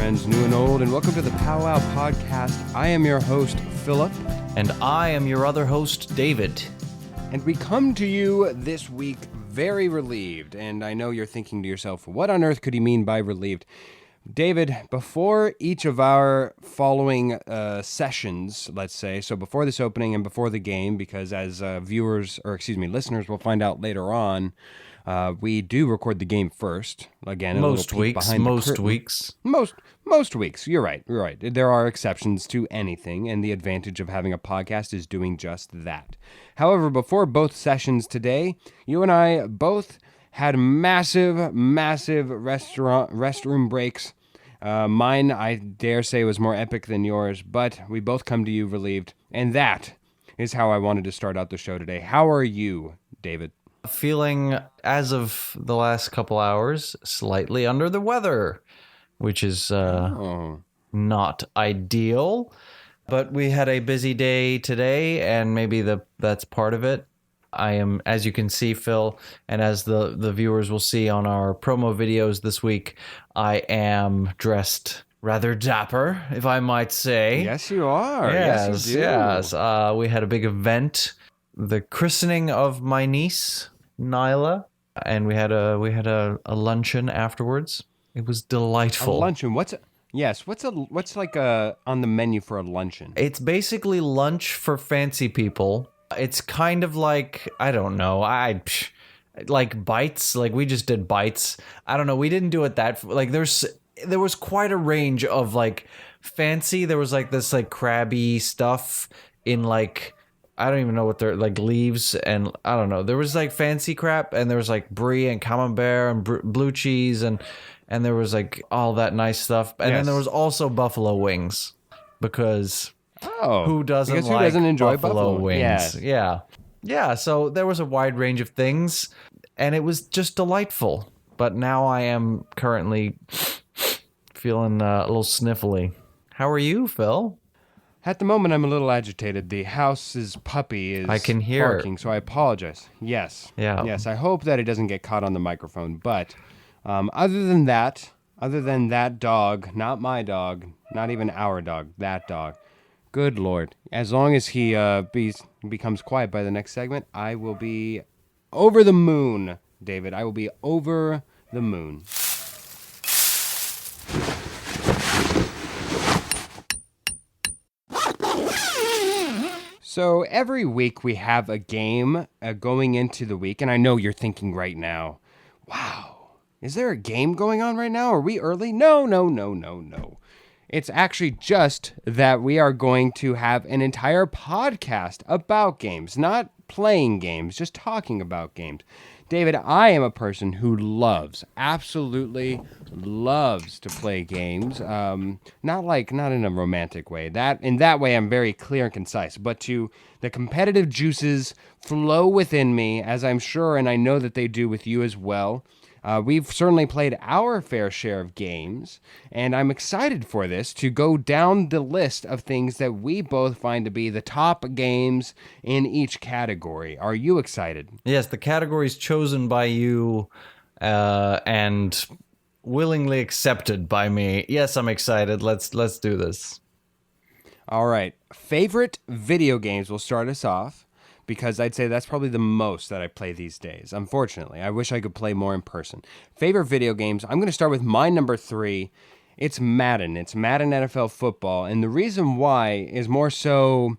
friends, new and old, and welcome to the POWWOW podcast. I am your host, Philip. And I am your other host, David. And we come to you this week very relieved. And I know you're thinking to yourself, what on earth could he mean by relieved? David, before each of our following sessions, let's say, so before this opening and before the game, because as listeners will find out later on, we do record the game first. Again, most weeks. Most weeks. You're right. There are exceptions to anything, and the advantage of having a podcast is doing just that. However, before both sessions today, you and I both had massive restroom breaks. Mine, I dare say, was more epic than yours, but we both come to you relieved, and that is how I wanted to start out the show today. How are you, David? Feeling, as of the last couple hours, slightly under the weather, which is not ideal. But we had a busy day today, and maybe that's part of it. I am, as you can see, Phil, and as the viewers will see on our promo videos this week, I am dressed rather dapper, if I might say. Yes, you are. Yes, you do. Yes. We had a big event, the christening of my niece, Nyla, and we had a luncheon afterwards. It was delightful. A luncheon. What's like on the menu for a luncheon? It's basically lunch for fancy people. It's kind of like, I don't know, like bites. Like we just did bites. I don't know. We didn't do it that like there was quite a range of like fancy. There was like this like crabby stuff in like, I don't even know what they're like, leaves, and I don't know. There was like fancy crap, and there was like brie and camembert and blue cheese, and there was like all that nice stuff. And then there was also buffalo wings, because who doesn't enjoy buffalo wings? Yeah. So there was a wide range of things, and it was just delightful. But now I am currently feeling a little sniffly. How are you, Phil? At the moment, I'm a little agitated. The house's puppy is I can hear barking, so I apologize. Yes. Yeah. Yes, I hope that it doesn't get caught on the microphone. But other than that dog, not my dog, not even our dog, that dog, good Lord. As long as he becomes quiet by the next segment, I will be over the moon, David. I will be over the moon. So every week we have a game going into the week, and I know you're thinking right now, wow, is there a game going on right now? Are we early? No. It's actually just that we are going to have an entire podcast about games, not playing games, just talking about games. David, I am a person who absolutely loves to play games. Not in a romantic way. In that way, I'm very clear and concise. But the competitive juices flow within me, as I'm sure, and I know that they do with you as well. We've certainly played our fair share of games, and I'm excited for this to go down the list of things that we both find to be the top games in each category. Are you excited? Yes, the categories chosen by you and willingly accepted by me. Yes, I'm excited. Let's do this. All right. Favorite video games will start us off, because I'd say that's probably the most that I play these days. Unfortunately, I wish I could play more in person. Favorite video games, I'm going to start with my number 3. It's Madden. It's Madden NFL Football. And the reason why is more so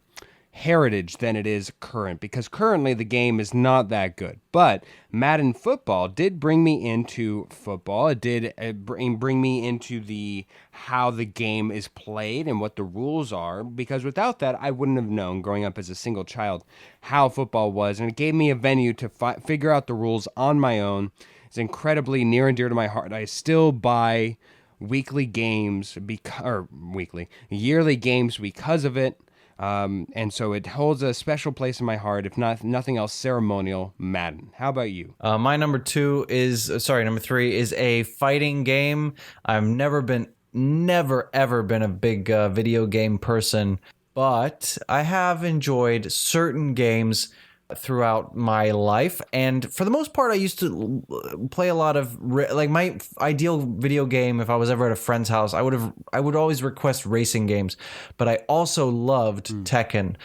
heritage than it is current, because currently the game is not that good. But Madden Football did bring me into football. It did bring me into how the game is played and what the rules are, because without that, I wouldn't have known growing up as a single child how football was, and it gave me a venue to figure out the rules on my own. It's incredibly near and dear to my heart. I still buy yearly games because of it. And so it holds a special place in my heart, if nothing else ceremonial, Madden. How about you? My number 3 is a fighting game. I've never ever been a big video game person, but I have enjoyed certain games throughout my life, and for the most part I used to play a lot of like my ideal video game if I was ever at a friend's house. I would always request racing games, but I also loved Tekken,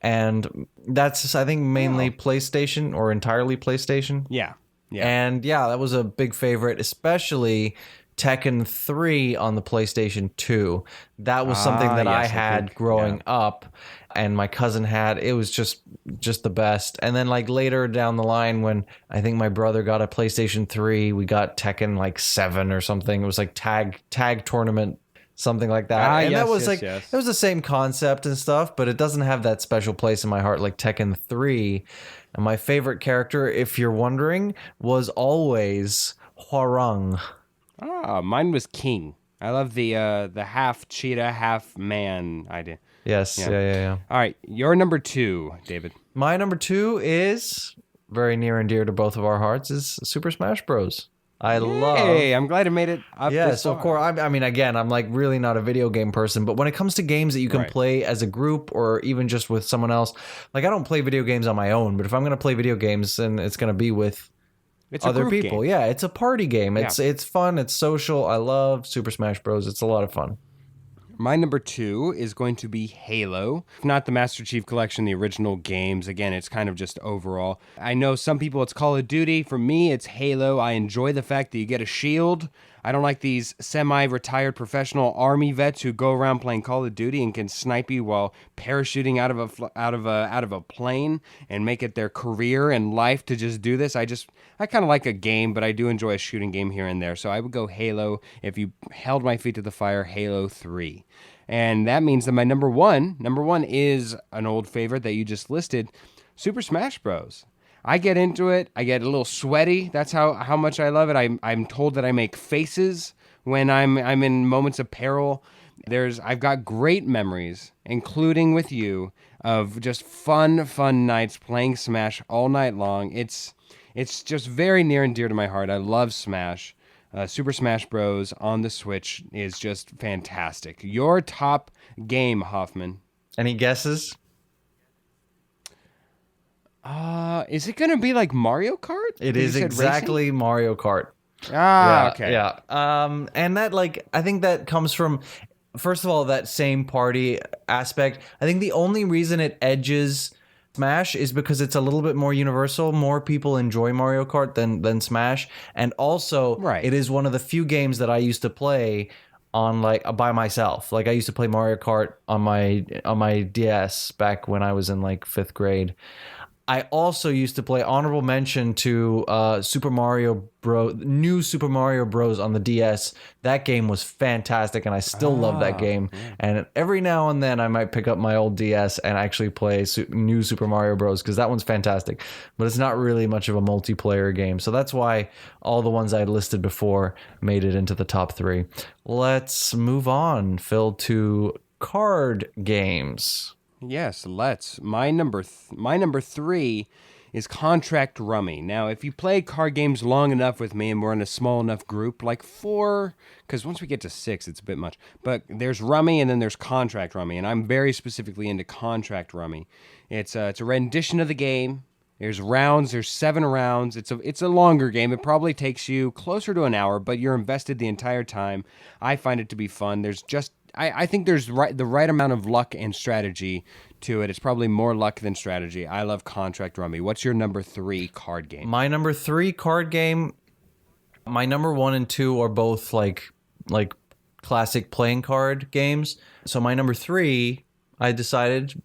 and that's I think mainly PlayStation or entirely PlayStation. Yeah. Yeah. And yeah, that was a big favorite, especially Tekken 3 on the PlayStation 2. That was something that I yes, I had think, growing up, and my cousin had. It was just the best. And then like later down the line when I think my brother got a PlayStation 3, we got Tekken like 7 or something. It was like tag tournament, something like that. And yes, that was yes, yes. it was the same concept and stuff, but it doesn't have that special place in my heart like Tekken 3. And my favorite character, if you're wondering, was always Hwarang. Mine was King. I love the half cheetah, half man idea. Yes, yeah. All right, your number 2, David. My number 2 is very near and dear to both of our hearts, is Super Smash Bros. Hey, I'm glad I made it up. Yeah, this so of far. course, I mean, again, I'm like really not a video game person, but when it comes to games that you can play as a group or even just with someone else, like I don't play video games on my own, but if I'm going to play video games, then it's going to be with other a group people. game. Yeah, it's a party game. It's fun. It's social. I love Super Smash Bros. It's a lot of fun. My number 2 is going to be Halo. Not the Master Chief Collection, the original games. Again, it's kind of just overall. I know some people it's Call of Duty. For me, it's Halo. I enjoy the fact that you get a shield. I don't like these semi-retired professional army vets who go around playing Call of Duty and can snipe you while parachuting out of a plane and make it their career and life to just do this. I kind of like a game, but I do enjoy a shooting game here and there. So I would go Halo. If you held my feet to the fire, Halo 3. And that means that my number one is an old favorite that you just listed, Super Smash Bros. I get into it. I get a little sweaty. That's how much I love it. I'm told that I make faces when I'm in moments of peril. I've got great memories, including with you, of just fun nights playing Smash all night long. It's just very near and dear to my heart. I love Smash. Super Smash Bros. On the Switch is just fantastic. Your top game, Hoffman. Any guesses? Is it going to be like Mario Kart? It is exactly racing? Mario Kart. Okay. Yeah. And that, like, I think that comes from, first of all, that same party aspect. I think the only reason it edges Smash is because it's a little bit more universal. More people enjoy Mario Kart than Smash. And also, it is one of the few games that I used to play on like by myself. Like I used to play Mario Kart on my DS back when I was in like 5th grade. I also used to play, honorable mention to new Super Mario Bros. On the DS. That game was fantastic, and I still love that game. Yeah. And every now and then I might pick up my old DS and actually play new Super Mario Bros. Because that one's fantastic. But it's not really much of a multiplayer game. So that's why all the ones I listed before made it into the top 3. Let's move on, Phil, to card games. Yes, let's. My number 3 is Contract Rummy. Now, if you play card games long enough with me and we're in a small enough group, like 4, because once we get to 6, it's a bit much. But there's Rummy and then there's Contract Rummy, and I'm very specifically into Contract Rummy. It's a rendition of the game. There's rounds. There's 7 rounds. It's a longer game. It probably takes you closer to an hour, but you're invested the entire time. I find it to be fun. I think there's the right amount of luck and strategy to it. It's probably more luck than strategy. I love Contract Rummy. What's your number 3 card game? My number 3 card game, my number 1 and 2 are both like classic playing card games. So my number 3, I decided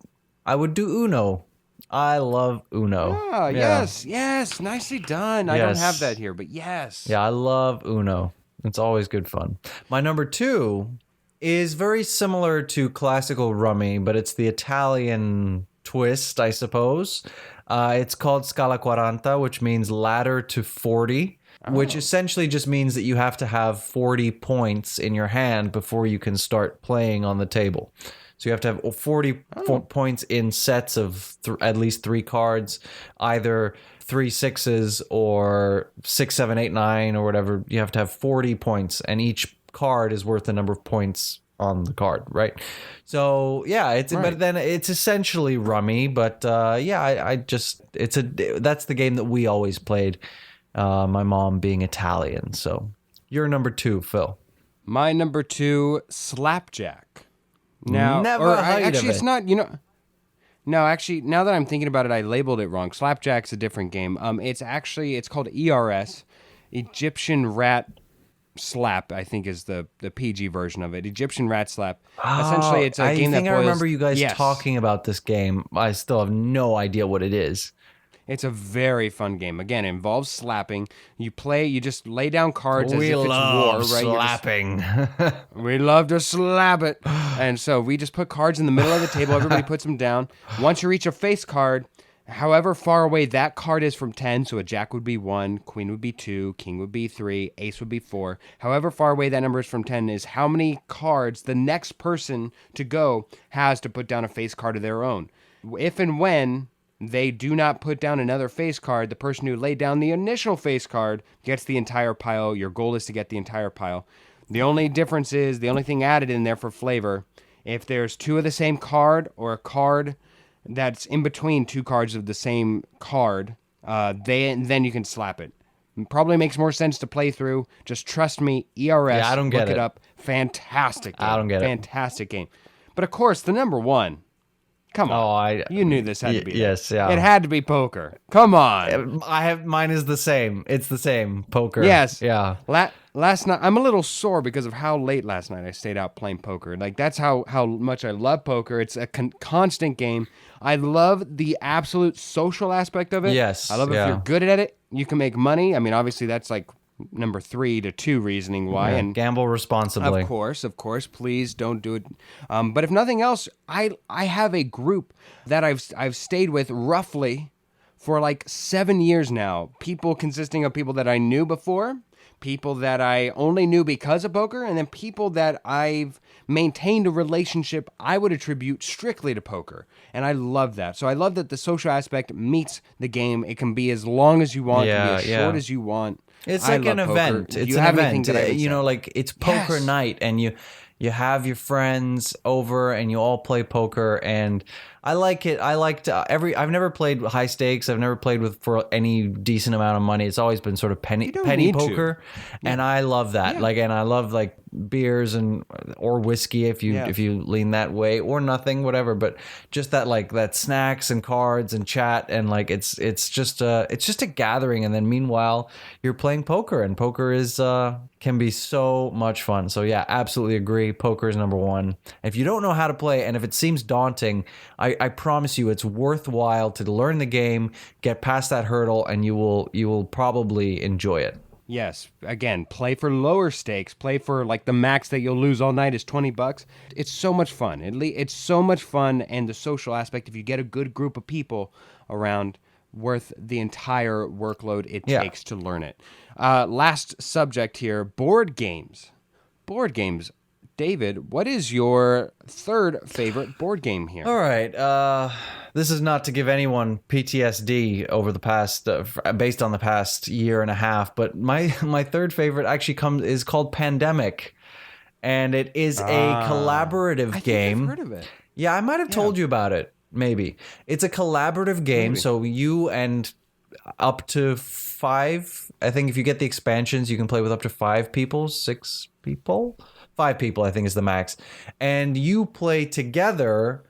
I would do Uno. I love Uno. Oh, yeah. Yes. Nicely done. I don't have that here, but yes. Yeah, I love Uno. It's always good fun. My number 2 is very similar to classical rummy, but it's the Italian twist, I suppose. It's called Scala 40, which means ladder to 40, which essentially just means that you have to have 40 points in your hand before you can start playing on the table. So you have to have 40 points in sets of at least 3 cards, either 3 6s or 6, 7, 8, 9 or whatever. You have to have 40 points, and each card is worth the number of points on the card, right? So yeah, Right. but then it's essentially rummy. But yeah, I just that's the game that we always played. My mom being Italian, so you're number 2, Phil. My number 2, Slapjack. Now, Never or heard of actually, it's it. not. No, actually, now that I'm thinking about it, I labeled it wrong. Slapjack's a different game. It's called ERS, Egyptian Rat Slap. I think is the PG version of it. Egyptian Rat Slap. Essentially, Oh, it's a I game that think I boils. remember you guys Yes, talking about this game. I still have no idea what it is. it's a very fun game. Again, it involves slapping. You play. You just lay down cards as We if it's war, love right? slapping. We love to slap it. And so we just put cards in the middle of the table. Everybody puts them down. Once you reach a face card, however far away that card is from 10, so a jack would be 1, queen would be 2, king would be 3, ace would be 4. However far away that number is from 10 is how many cards the next person to go has to put down a face card of their own. If and when they do not put down another face card, the person who laid down the initial face card gets the entire pile. Your goal is to get the entire pile. The only difference is, the only thing added in there for flavor, if there's 2 of the same card or a card that's in between 2 cards of the same card, then you can slap it. Probably makes more sense to play through. Just trust me, ERS, Yeah, I don't get look it it. up. Fantastic game. I don't get it. Fantastic game. But of course, the number 1. Come on. You knew this had to be there. yes, yeah. It had to be poker. Come on. I have mine is the same. It's the same poker. Yes. Yeah. Last night, I'm a little sore because of how late last night I stayed out playing poker. Like, that's how much I love poker. It's a constant game. I love the absolute social aspect of it. Yes, I love if yeah. you're good at it, you can make money. I mean, obviously, that's like number 3 to 2 reasoning why. Yeah, And gamble responsibly. of course, please don't do it. But if nothing else, I have a group that I've stayed with roughly for like 7 years now. People consisting of people that I knew before, people that I only knew because of poker, and then people that I've maintained a relationship I would attribute strictly to poker. And I love that. So I love that the social aspect meets the game. It can be as long as you want, it can be as short as you want. It's I like an love poker. event. Do It's you an have anything event. that I can You say? know, like it's poker Yes. night, and you have your friends over, and you all play poker. And I like it. I liked I've never played high stakes. I've never played with for any decent amount of money. It's always been sort of penny don't penny need to. poker, and I love that. Like, and I love like beers or whiskey if you lean that way, or nothing, whatever. But just that, like, that snacks and cards and chat, and like it's just a gathering. And then meanwhile you're playing poker, and poker is can be so much fun. So yeah, absolutely agree. Poker is number 1. If you don't know how to play, and if it seems daunting, I promise you it's worthwhile to learn the game, get past that hurdle, and you will probably enjoy it. Yes. Again, play for lower stakes. Play for like the max that you'll lose all night is $20. It's so much fun. It's so much fun, and the social aspect, if you get a good group of people around, worth the entire workload it takes to learn it. Last subject here: board games. Board games. David, what is your 3rd favorite board game here? All right. This is not to give anyone PTSD over the past, based on the past year and a half, but my 3rd favorite actually is called Pandemic, and it is a collaborative game. I've heard of it. Yeah, I might have told you about it. Maybe it's a collaborative game, so you and up to 5. I think if you get the expansions, you can play with up to 5 people, 6 people. 5 people, I think, is the max. And you play together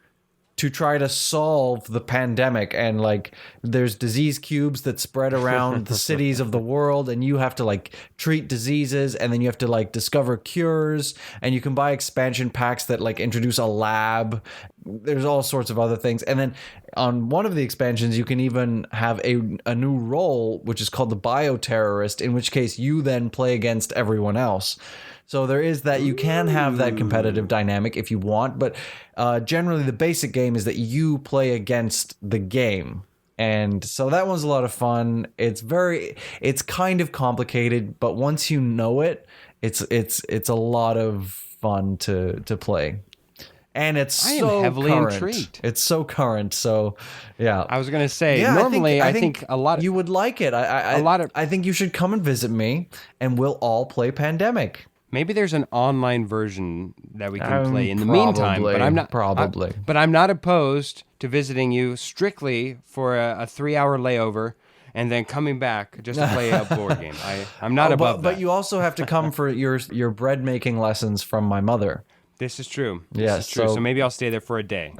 to try to solve the pandemic. And like, there's disease cubes that spread around the cities of the world, and you have to like treat diseases, and then you have to like discover cures, and you can buy expansion packs that like introduce a lab. There's all sorts of other things. And then on one of the expansions, you can even have a new role, which is called the bioterrorist, in which case you then play against everyone else. So there is that. You can have that competitive dynamic if you want, but generally the basic game is that you play against the game. And so that one's a lot of fun. It's kind of complicated, but once you know it, it's a lot of fun to play. And it's I am so heavily current. intrigued. It's so current. So yeah. I was going to say, Yeah, normally I think a lot of... you would like it. I think you should come and visit me, and we'll all play Pandemic. Maybe there's an online version that we can play in the meantime, Probably, but I'm not probably. but I'm not opposed to visiting you strictly for a 3-hour layover and then coming back just to play a board game. I'm not above that. But you also have to come for your bread making lessons from my mother. This is true. Yeah, This is true. So maybe I'll stay there for a day.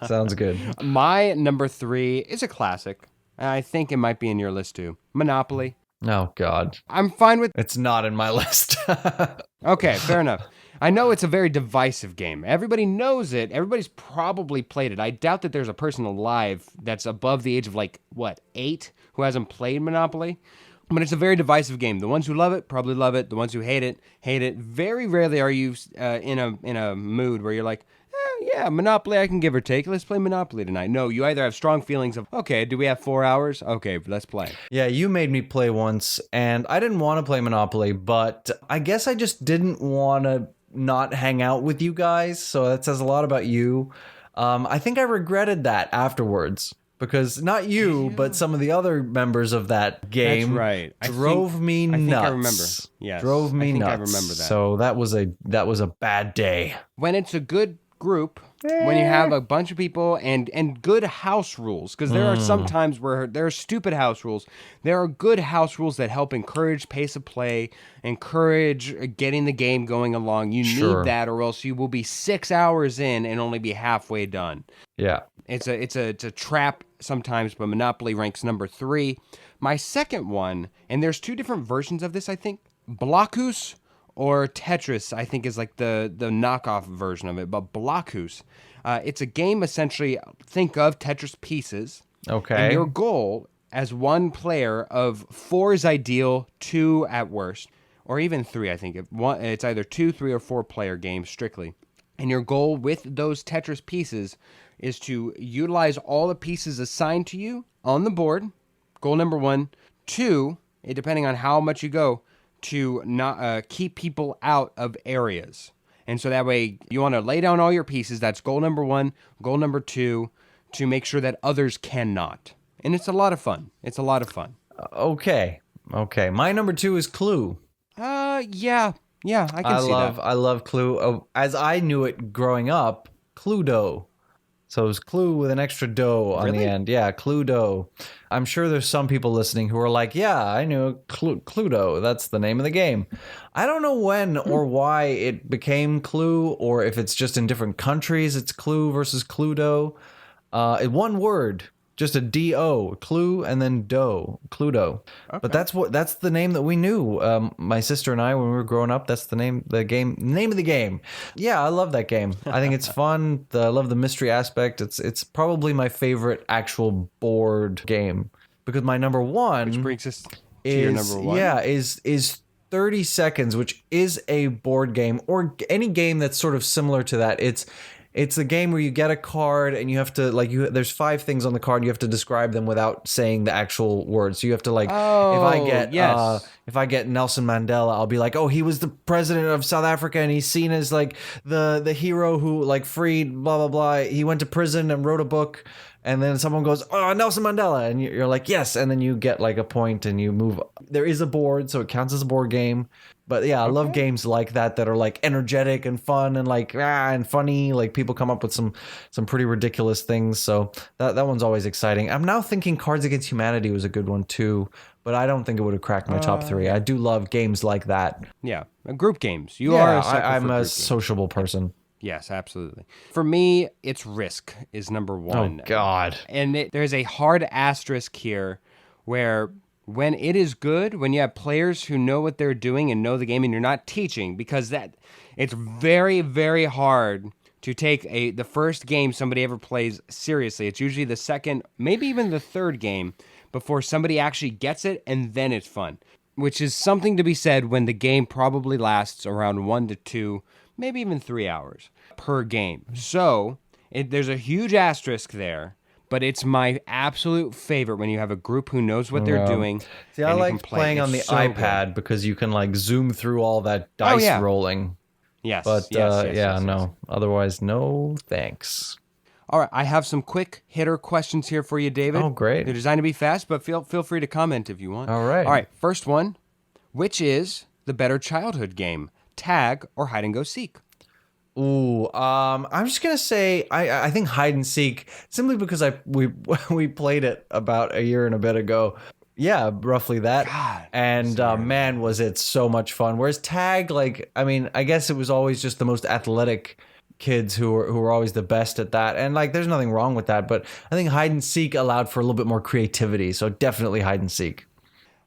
Sounds good. My number 3 is a classic. I think it might be in your list too. Monopoly. Oh God, I'm fine with. it's not in my list. Okay, fair enough. I know it's a very divisive game. Everybody knows it. Everybody's probably played it. I doubt that there's a person alive that's above the age of 8 who hasn't played Monopoly. But it's a very divisive game. The ones who love it probably love it. The ones who hate it hate it. Very rarely are you in a mood where you're like, yeah, Monopoly I can give or take. Let's play Monopoly tonight. No, you either have strong feelings of, okay, do we have 4 hours? Okay, let's play. Yeah, you made me play once, and I didn't want to play Monopoly, but I guess I just didn't want to not hang out with you guys, so that says a lot about you. I think I regretted that afterwards, because not you, but some of the other members of that game drove me nuts. I think I remember. Yes, drove me nuts. I remember that. So that was a bad day. When it's a good group, when you have a bunch of people and good house rules, because there are some times where there are stupid house rules. There are good house rules that help encourage pace of play, encourage getting the game going along. You need that, or else you will be 6 hours in and only be halfway done. Yeah, it's a trap sometimes, but Monopoly ranks number 3. My second one, and there's 2 different versions of this, I think. Blokus or Tetris, I think, is like the knockoff version of it. But Blokus, it's a game essentially, think of Tetris pieces. Okay. And your goal as one player of 4 is ideal, 2 at worst, or even 3, I think. It's either 2, 3, or 4 player game strictly. And your goal with those Tetris pieces is to utilize all the pieces assigned to you on the board. Goal number 1. 2, depending on how much you go, to not keep people out of areas. And so that way you want to lay down all your pieces. That's goal number 1. Goal number 2, to make sure that others cannot. And it's a lot of fun. Okay. My number 2 is Clue. Yeah, I can see that. I love Clue. Oh, as I knew it growing up, Cluedo. So it was Clue with an extra dough on the end. Yeah, Cluedo. I'm sure there's some people listening who are like, yeah, I knew Cluedo. That's the name of the game. I don't know when or why it became Clue, or if it's just in different countries, it's Clue versus Cluedo. One word, just a D-O, Clue, and then dough, Cluedo. Okay. But that's the name that we knew. My sister and I, when we were growing up, that's the name of the game. Yeah, I love that game. I think it's fun. I love the mystery aspect. It's probably my favorite actual board game, because my number 1, which brings us to your number 1. Yeah, is 30 Seconds, which is a board game, or any game that's sort of similar to that. It's a game where you get a card and you have to there's 5 things on the card, and you have to describe them without saying the actual words. So you have to if I get Nelson Mandela, I'll be like, oh, he was the president of South Africa and he's seen as like the hero who freed blah blah blah. He went to prison and wrote a book. And then someone goes, oh, Nelson Mandela. And you're like, yes. And then you get a point and you move. There is a board, so it counts as a board game. But yeah, I love games like that are energetic and fun and and funny. People come up with some pretty ridiculous things. So that one's always exciting. I'm now thinking Cards Against Humanity was a good one too, but I don't think it would have cracked my top 3. I do love games like that. Yeah, group games. I'm a sociable person. Yes, absolutely. For me, it's Risk is number 1. Oh, God. And there's a hard asterisk here where when it is good, when you have players who know what they're doing and know the game and you're not teaching, because it's very, very hard to take the first game somebody ever plays seriously. It's usually the second, maybe even the third game before somebody actually gets it, and then it's fun, which is something to be said when the game probably lasts around 1 to 2, maybe even 3 hours per game. So there's a huge asterisk there, but it's my absolute favorite when you have a group who knows what they're doing. See, I like playing on the iPad because you can zoom through all that dice rolling. Yes. But yes. Otherwise, no thanks. All right, I have some quick hitter questions here for you, David. Oh, great. They're designed to be fast, but feel free to comment if you want. All right. First one, which is the better childhood game, tag or hide and go seek? Ooh, I'm just gonna say I think hide and seek, simply because we played it about a year and a bit ago. Yeah, roughly that. God, And man, was it so much fun. Whereas tag, like, I mean, I guess it was always just the most athletic kids who were always the best at that. And like, there's nothing wrong with that. But I think hide and seek allowed for a little bit more creativity. So definitely hide and seek.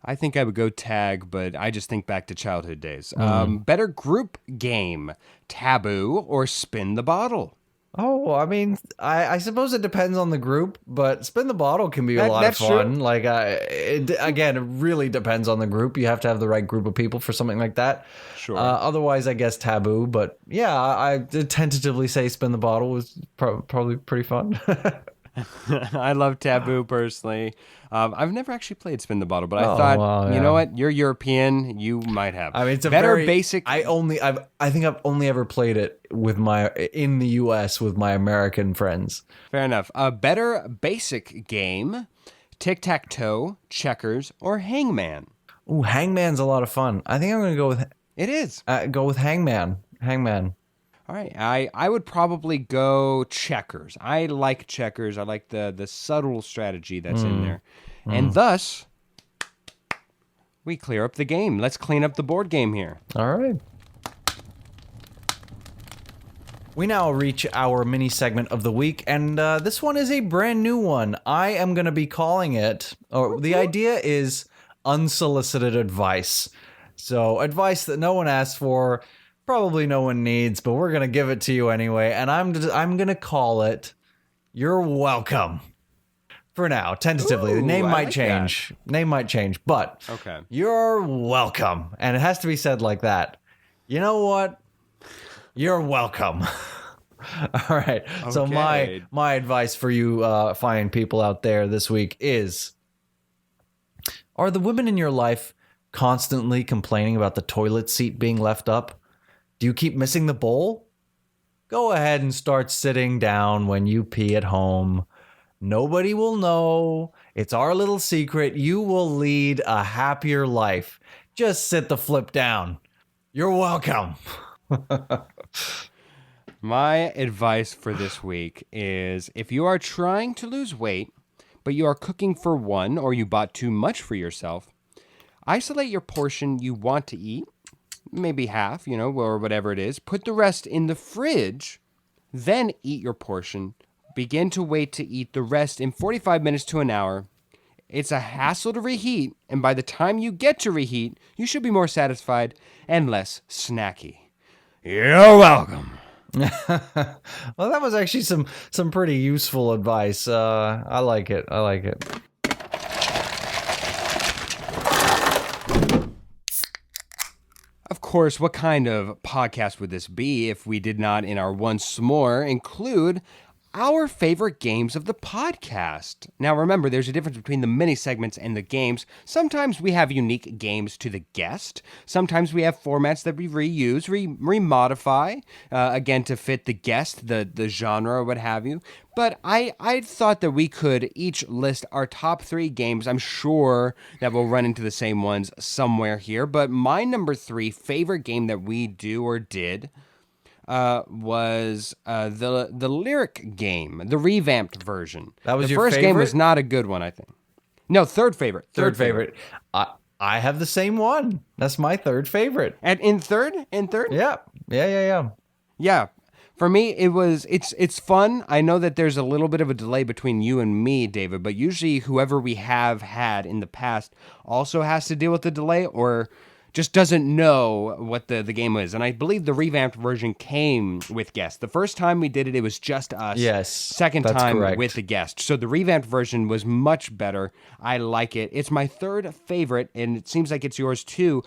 I think I would go tag, but I just think back to childhood days. Better group game, taboo or spin the bottle? Oh, I mean, I suppose it depends on the group, but spin the bottle can be a lot of That's fun. true. Like, again, it really depends on the group. You have to have the right group of people for something like that. Sure. Otherwise, I guess taboo. But yeah, I tentatively say spin the bottle was probably pretty fun. I love taboo personally. I've never actually played spin the bottle, but I Oh, thought, wow, you yeah. know what? You're European. You might have. I mean, it's a better very basic. I think I've only ever played it in the U.S. with my American friends. Fair enough. A better basic game, tic tac toe, checkers, or hangman? Ooh, Hangman's a lot of fun. I think I'm gonna It is. go with Hangman. Hangman. All right. I would probably go checkers. I like checkers. I like the subtle strategy that's in there. And thus, we clear up the game. Let's clean up the board game here. All right. We now reach our mini segment of the week, and this one is a brand new one. I am going to be calling it, or the idea is unsolicited advice. So, advice that no one asked for, probably no one needs, but we're going to give it to you anyway, and I'm going to call it, You're Welcome. For now, tentatively. The name I might like change. Name might change, but Okay. you're welcome. And it has to be said like that. You know what? You're welcome. All right. So Okay. my advice for you fine people out there this week is, are the women in your life constantly complaining about the toilet seat being left up? Do you keep missing the bowl? Go ahead and start sitting down when you pee at home. Nobody will know. It's our little secret. You will lead a happier life. Just sit the flip down. You're welcome. My advice for this week is if you are trying to lose weight, but you are cooking for one or you bought too much for yourself, isolate your portion you want to eat, maybe half, or whatever it is. Put the rest in the fridge, then eat your portion. Begin to wait to eat the rest in 45 minutes to an hour. It's a hassle to reheat, and by the time you get to reheat, you should be more satisfied and less snacky. You're welcome. Well, that was actually some pretty useful advice. I like it. I like it. Of course, what kind of podcast would this be if we did not, in our once more, include our favorite games of the podcast? Now, remember, there's a difference between the mini segments and the games. Sometimes we have unique games to the guest. Sometimes we have formats that we reuse, remodify, again, to fit the guest, the genre, or what have you. But I thought that we could each list our top 3 games. I'm sure that we'll run into the same ones somewhere here. But my number 3 favorite game that we do or did was the lyric game, the revamped version. That was the your first game was favorite? not a good one, I think. No, third favorite. Third favorite. I have the same one. That's my third favorite. And in third? Yeah. Yeah. For me, it's fun. I know that there's a little bit of a delay between you and me, David, but usually whoever we have had in the past also has to deal with the delay or just doesn't know what the game is. And I believe the revamped version came with guests. The first time we did it, it was just us. Yes, Second that's time correct. with the guest. So the revamped version was much better. I like it. It's my third favorite, and it seems like it's yours too.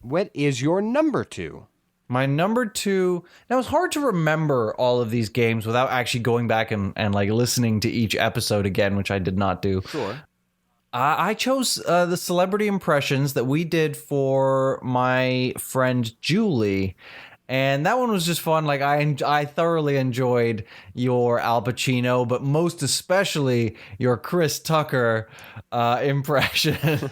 What is your number 2? My number 2. Now, it's hard to remember all of these games without actually going back and like listening to each episode again, which I did not do. Sure. I chose the celebrity impressions that we did for my friend Julie. And that one was just fun. Like I thoroughly enjoyed your Al Pacino, but most especially your Chris Tucker impression.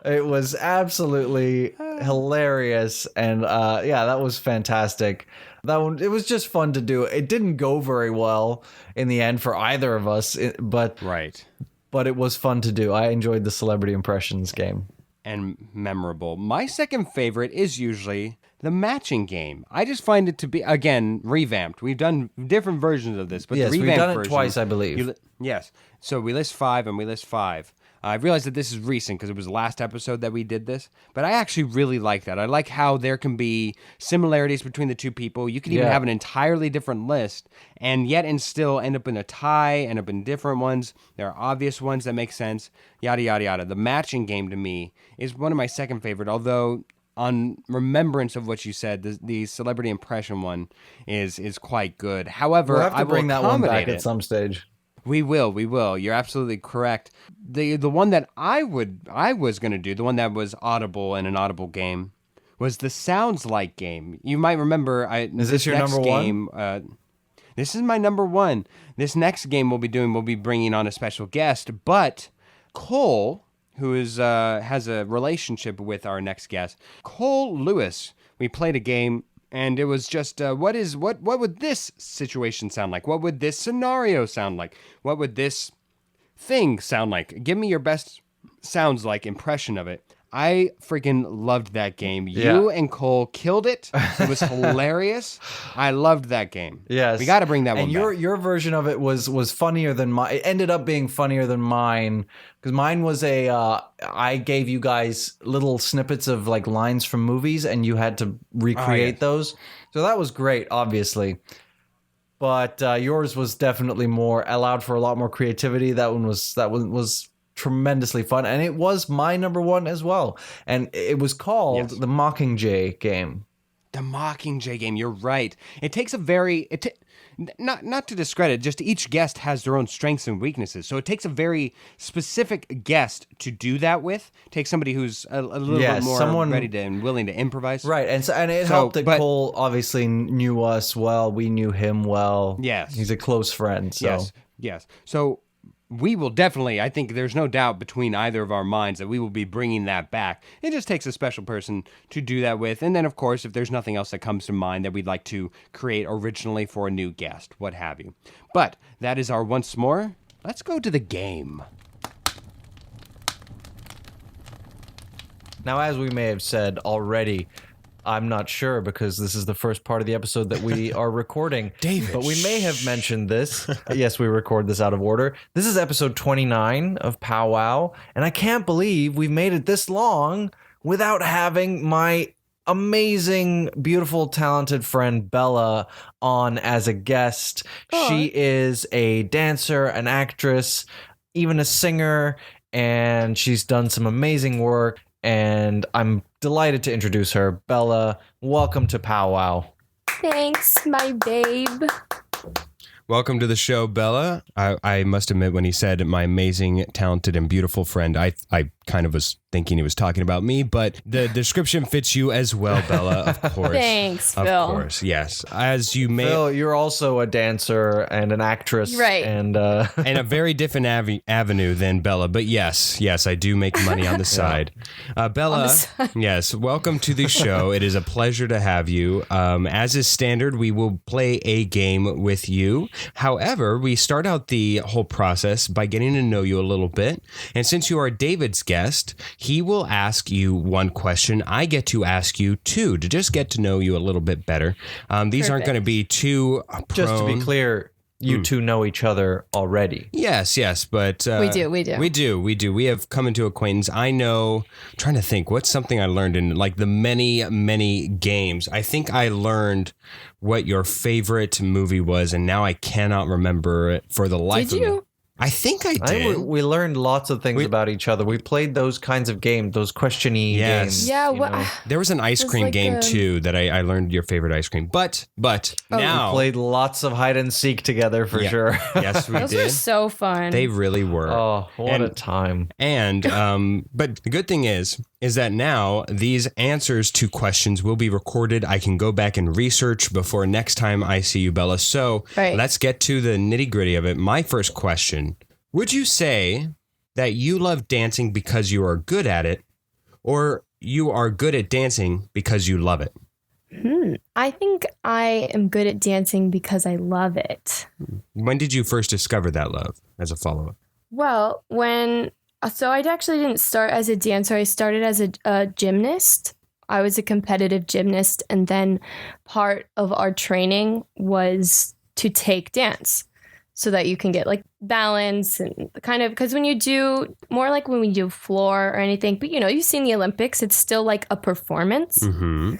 It was absolutely hilarious. And yeah, that was fantastic. That one, it was just fun to do. It didn't go very well in the end for either of us, but Right. but it was fun to do. I enjoyed the celebrity impressions game. And memorable. My second favorite is usually the matching game. I just find it to be, again, revamped. We've done different versions of this, but Yes, the we've revamped done it version, twice, I believe. Yes. So we list 5 and we list 5. I realize that this is recent because it was the last episode that we did this, but I actually really like that. I like how there can be similarities between the two people. You can even have an entirely different list and yet and still end up in a tie, end up in different ones. There are obvious ones that make sense, yada, yada, yada. The matching game to me is one of my second favorite, although on remembrance of what you said, the celebrity impression one is quite good. However, We'll have to I will bring that one back accommodate at it. some stage. We will. You're absolutely correct. The one that I was gonna do, the one that was audible in an audible game, was the Sounds Like game. You might remember. Is this your next number game, one? This is my number one. This next game we'll be bringing on a special guest, but Cole, who is has a relationship with our next guest, Cole Lewis. We played a game. And it was just, what would this situation sound like? What would this scenario sound like? What would this thing sound like? Give me your best sounds like impression of it. I freaking loved that game. You and Cole killed it. It was hilarious. I loved that game. Yes, we got to bring that one and back. your version of it was funnier than mine. It ended up being funnier than mine because mine was I gave you guys little snippets of like lines from movies, and you had to recreate those. So that was great, obviously. But yours was definitely allowed for a lot more creativity. That one was tremendously fun, and it was my number one as well. And it was called the Mockingjay game. The Mockingjay game. You're right. It takes a not to discredit, just each guest has their own strengths and weaknesses. So it takes a very specific guest to do that with. Take somebody who's a little bit more ready to and willing to improvise. Right, and it helped that Cole obviously knew us well. We knew him well. Yes. He's a close friend. So. Yes. So we will definitely, I think there's no doubt between either of our minds that we will be bringing that back. It just takes a special person to do that with. And then, of course, if there's nothing else that comes to mind that we'd like to create originally for a new guest, what have you. But that is our once more. Let's go to the game. Now, as we may have said already, I'm not sure because this is the first part of the episode that we are recording. David. But we may have mentioned this. Yes, we record this out of order. This is episode 29 of POWWOW, and I can't believe we've made it this long without having my amazing, beautiful, talented friend Bella on as a guest. She is a dancer, an actress, even a singer, and she's done some amazing work. And I'm delighted to introduce her. Bella, welcome to POWWOW. Thanks, my babe. Welcome to the show, Bella. I must admit, when he said my amazing, talented, and beautiful friend, I kind of was thinking he was talking about me, but the description fits you as well, Bella, of course. Thanks, Phil. Phil. Of course, yes. As you may... Phil, you're also a dancer and an actress. Right. And and a very different avenue than Bella, but yes, I do make money on the side. Bella, yes, welcome to the show. It is a pleasure to have you. As is standard, we will play a game with you. However, we start out the whole process by getting to know you a little bit. And since you are David's guest, he will ask you one question. I get to ask you two to just get to know you a little bit better. These aren't going to be too prone. just to be clear, you two know each other already. Yes, but... We do. We have come into acquaintance. I know, I'm trying to think, what's something I learned in like the many games. I think I learned what your favorite movie was, and now I cannot remember it for the life of me. I think I did. We learned lots of things about each other. We played those kinds of games, those question-y games. Yeah, there was an ice cream game too that I learned your favorite ice cream. But now we played lots of hide and seek together for sure. Yes, we those did. were so fun. They really were. Oh, what a time. And but the good thing is that now these answers to questions will be recorded. I can go back and research before next time I see you, Bella. So let's get to the nitty-gritty of it. My first question: would you say that you love dancing because you are good at it, or you are good at dancing because you love it? I think I am good at dancing because I love it. When did you first discover that love as a follow-up? Well, so I actually didn't start as a dancer. I started as a gymnast. I was a competitive gymnast, and then part of our training was to take dance so that you can get like balance and kind of, because when you do more like when we do floor or anything, but you've seen the Olympics, it's still like a performance. Mm-hmm.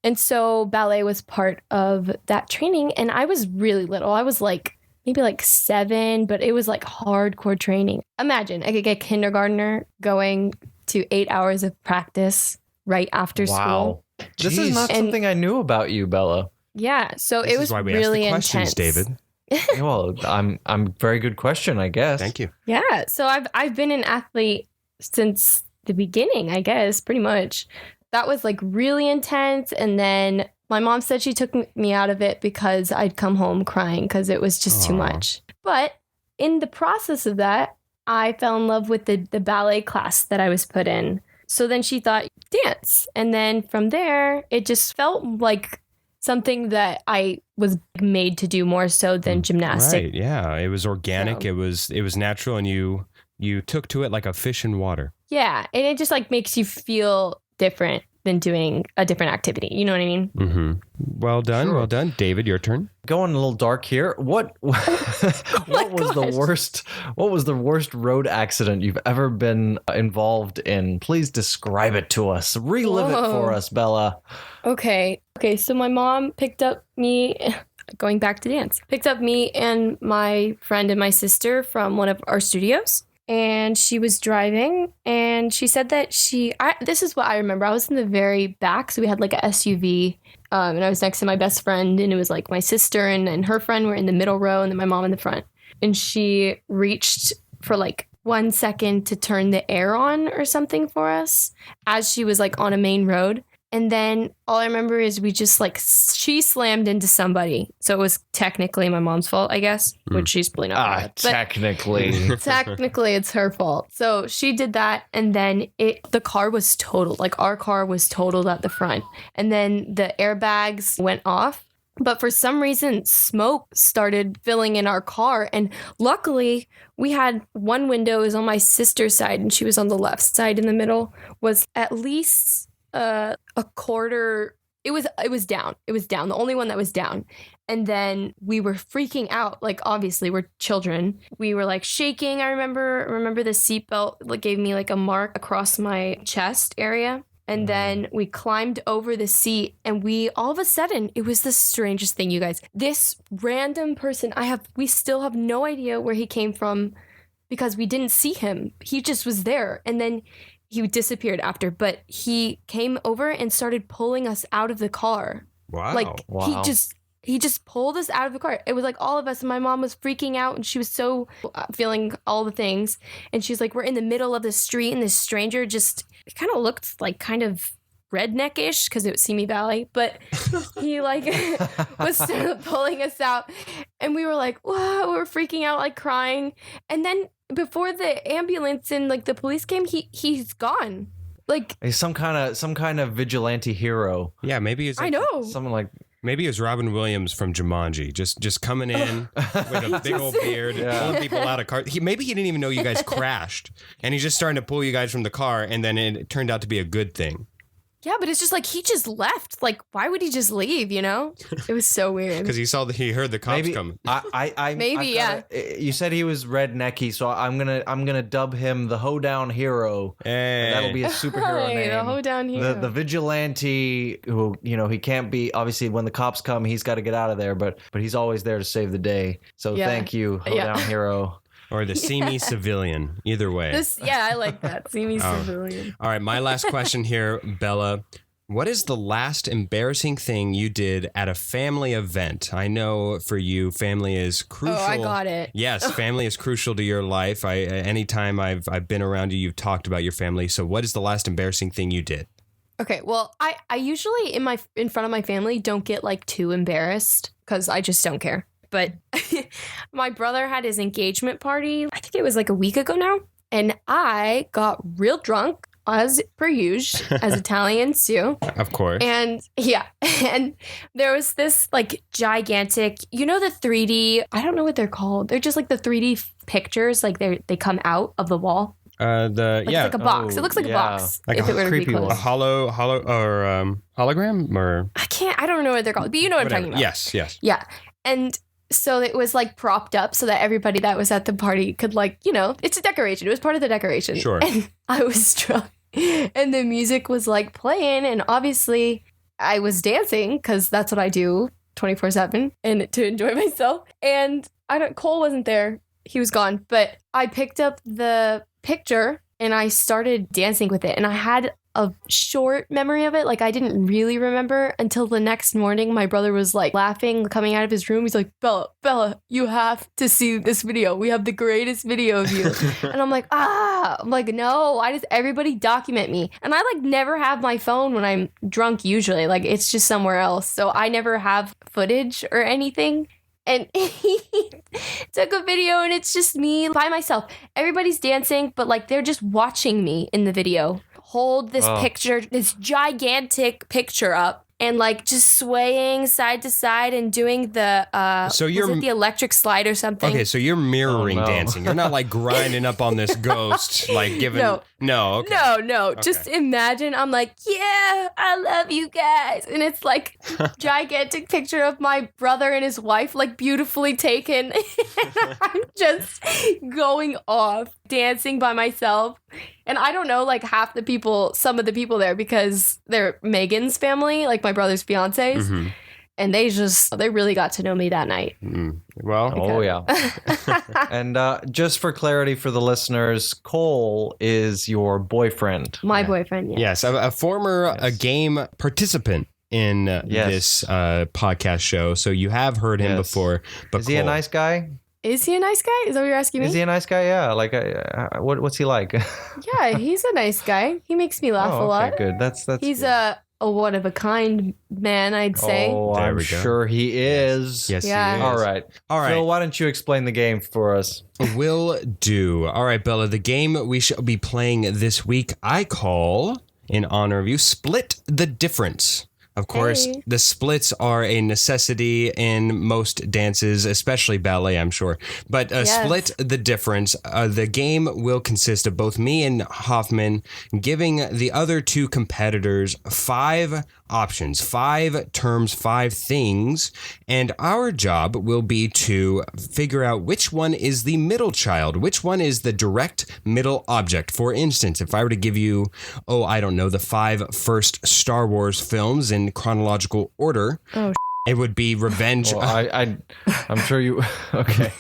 And so ballet was part of that training, and I was really little. I was like maybe like 7, but it was like hardcore training. Imagine I could get kindergartner going to 8 hours of practice right after school. This is not something I knew about you, Bella. Yeah, so This it was is why we really ask the questions, intense. David. Well, I'm very good question, I guess. Thank you. Yeah, so I've been an athlete since the beginning, I guess, pretty much. That was like really intense, and then my mom said she took me out of it because I'd come home crying because it was just too much. But in the process of that, I fell in love with the ballet class that I was put in. So then she thought, dance. And then from there, it just felt like something that I was made to do more so than gymnastics. Right, yeah. It was organic. So. It was natural, and you took to it like a fish in water. Yeah, and it just like makes you feel different than doing a different activity. You know what I mean? Mm-hmm. Well done, Sure. well done. David, your turn. Going a little dark here. What was the worst road accident you've ever been involved in? Please describe it to us. Relive it for us, Bella. Okay, so my mom picked up me, going back to dance, picked up me and my friend and my sister from one of our studios. And she was driving, and she said that this is what I remember. I was in the very back, so we had like a SUV, and I was next to my best friend, and it was like my sister and her friend were in the middle row, and then my mom in the front. And she reached for like 1 second to turn the air on or something for us as she was like on a main road. And then all I remember is we just like, she slammed into somebody. So it was technically my mom's fault, I guess, which she's probably not. Bad, Technically. technically it's her fault. So she did that. And then the car was totaled. Like our car was totaled at the front. And then the airbags went off. But for some reason, smoke started filling in our car. And luckily, we had one window is on my sister's side, and she was on the left side in the middle, was at least a quarter. It was down. The only one that was down. And then we were freaking out. Like, obviously, we're children. We were like shaking. I remember the seatbelt like gave me like a mark across my chest area. And then we climbed over the seat, and all of a sudden, it was the strangest thing, you guys. This random person, we still have no idea where he came from because we didn't see him. He just was there. And then he disappeared after, but he came over and started pulling us out of the car. Wow. Like, Wow. he just pulled us out of the car. It was like all of us, and my mom was freaking out, and she was so feeling all the things. And she's like, we're in the middle of the street, and this stranger just kind of looked like kind of redneck-ish because it was Simi Valley, but he like was pulling us out, and we were like, whoa, we were freaking out, like crying. And then before the ambulance and like the police came, he's gone. Like He's some kind of vigilante hero. Yeah, maybe it's I know. Something like Maybe it's Robin Williams from Jumanji, just coming in with a big old beard, pulling people out of cars. Maybe he didn't even know you guys crashed, and he's just starting to pull you guys from the car, and then it turned out to be a good thing. Yeah, but it's just like he just left. Like, why would he just leave? You know, it was so weird. Because he heard the cops maybe coming. Maybe, You said he was rednecky, so I'm gonna dub him the hoedown hero. Hey. That'll be a superhero Hey, name. the hoedown hero. The vigilante who he can't be. Obviously, when the cops come, he's got to get out of there. But he's always there to save the day. So Yeah. thank you, hoedown hero. Or the Simi civilian. Either way. I like that. See me civilian. All right, my last question here, Bella. What is the last embarrassing thing you did at a family event? I know for you, family is crucial. Oh, I got it. Yes, family is crucial to your life. Anytime I've been around you, you've talked about your family. So what is the last embarrassing thing you did? Okay, well, I usually in front of my family don't get like too embarrassed because I just don't care. But my brother had his engagement party. I think it was like a week ago now. And I got real drunk as per usual, as Italians do. Of course. And yeah, and there was this like gigantic, you know, the 3D, I don't know what they're called. They're just like the 3D pictures, like they come out of the wall. Like, It's like a box. It looks like a box. Like if a it were to be creepy close. one. a hollow or hologram or I don't know what they're called, but you know what I'm whatever. talking about. Yes. Yeah. And so it was like propped up so that everybody that was at the party could like, you know, it's a decoration. It was part of the decoration. Sure. And I was drunk and the music was like playing. And obviously I was dancing because that's what I do 24/7 and to enjoy myself. And Cole wasn't there. He was gone. But I picked up the picture and I started dancing with it. And I had a short memory of it. Like I didn't really remember until the next morning. My brother was like laughing, coming out of his room. He's like, Bella, you have to see this video. We have the greatest video of you. And I'm like, no, why does everybody document me? And I like never have my phone when I'm drunk usually. Like it's just somewhere else. So I never have footage or anything. And he took a video and it's just me by myself. Everybody's dancing, but like they're just watching me in the video. Hold this picture, this gigantic picture up and like just swaying side to side and doing the So was it the electric slide or something? Okay, so you're mirroring Oh, no. dancing. You're not like grinding up on this ghost, like giving. No. Okay. No. Just imagine I'm like, yeah, I love you guys. And it's like gigantic picture of my brother and his wife, like beautifully taken. And I'm just going off, dancing by myself. And I don't know, like some of the people there because they're Megan's family, like my brother's fiancés. Mm-hmm. And they really got to know me that night. Well, Oh, yeah. And just for clarity for the listeners, Cole is your boyfriend. My boyfriend, yeah. yes, a former game participant in Yes. this podcast show, so you have heard him Yes. before. But Is he a Cole- nice guy? Is he a nice guy? Is that what you're asking me? Is he a nice guy? Yeah. Like, what's he like? Yeah, he's a nice guy. He makes me laugh a lot. Good. That's He's good. a one of a kind man, I'd say. Oh, There I'm we go. sure he is. Yes, Yeah. he is. All right. All right. Phil, why don't you explain the game for us? Will do. All right, Bella, the game we shall be playing this week, I call, in honor of you, Split the Difference. Of course, Hey. the splits are a necessity in most dances, especially ballet, I'm sure. But Yes. Split the Difference, the game will consist of both me and Hoffman giving the other two competitors 5 options, 5 terms, 5 things, and our job will be to figure out which one is the middle child, which one is the direct middle object. For instance, if I were to give you, I don't know, the 5 first Star Wars films in chronological order, it would be Revenge. Well, I'm sure you. Okay.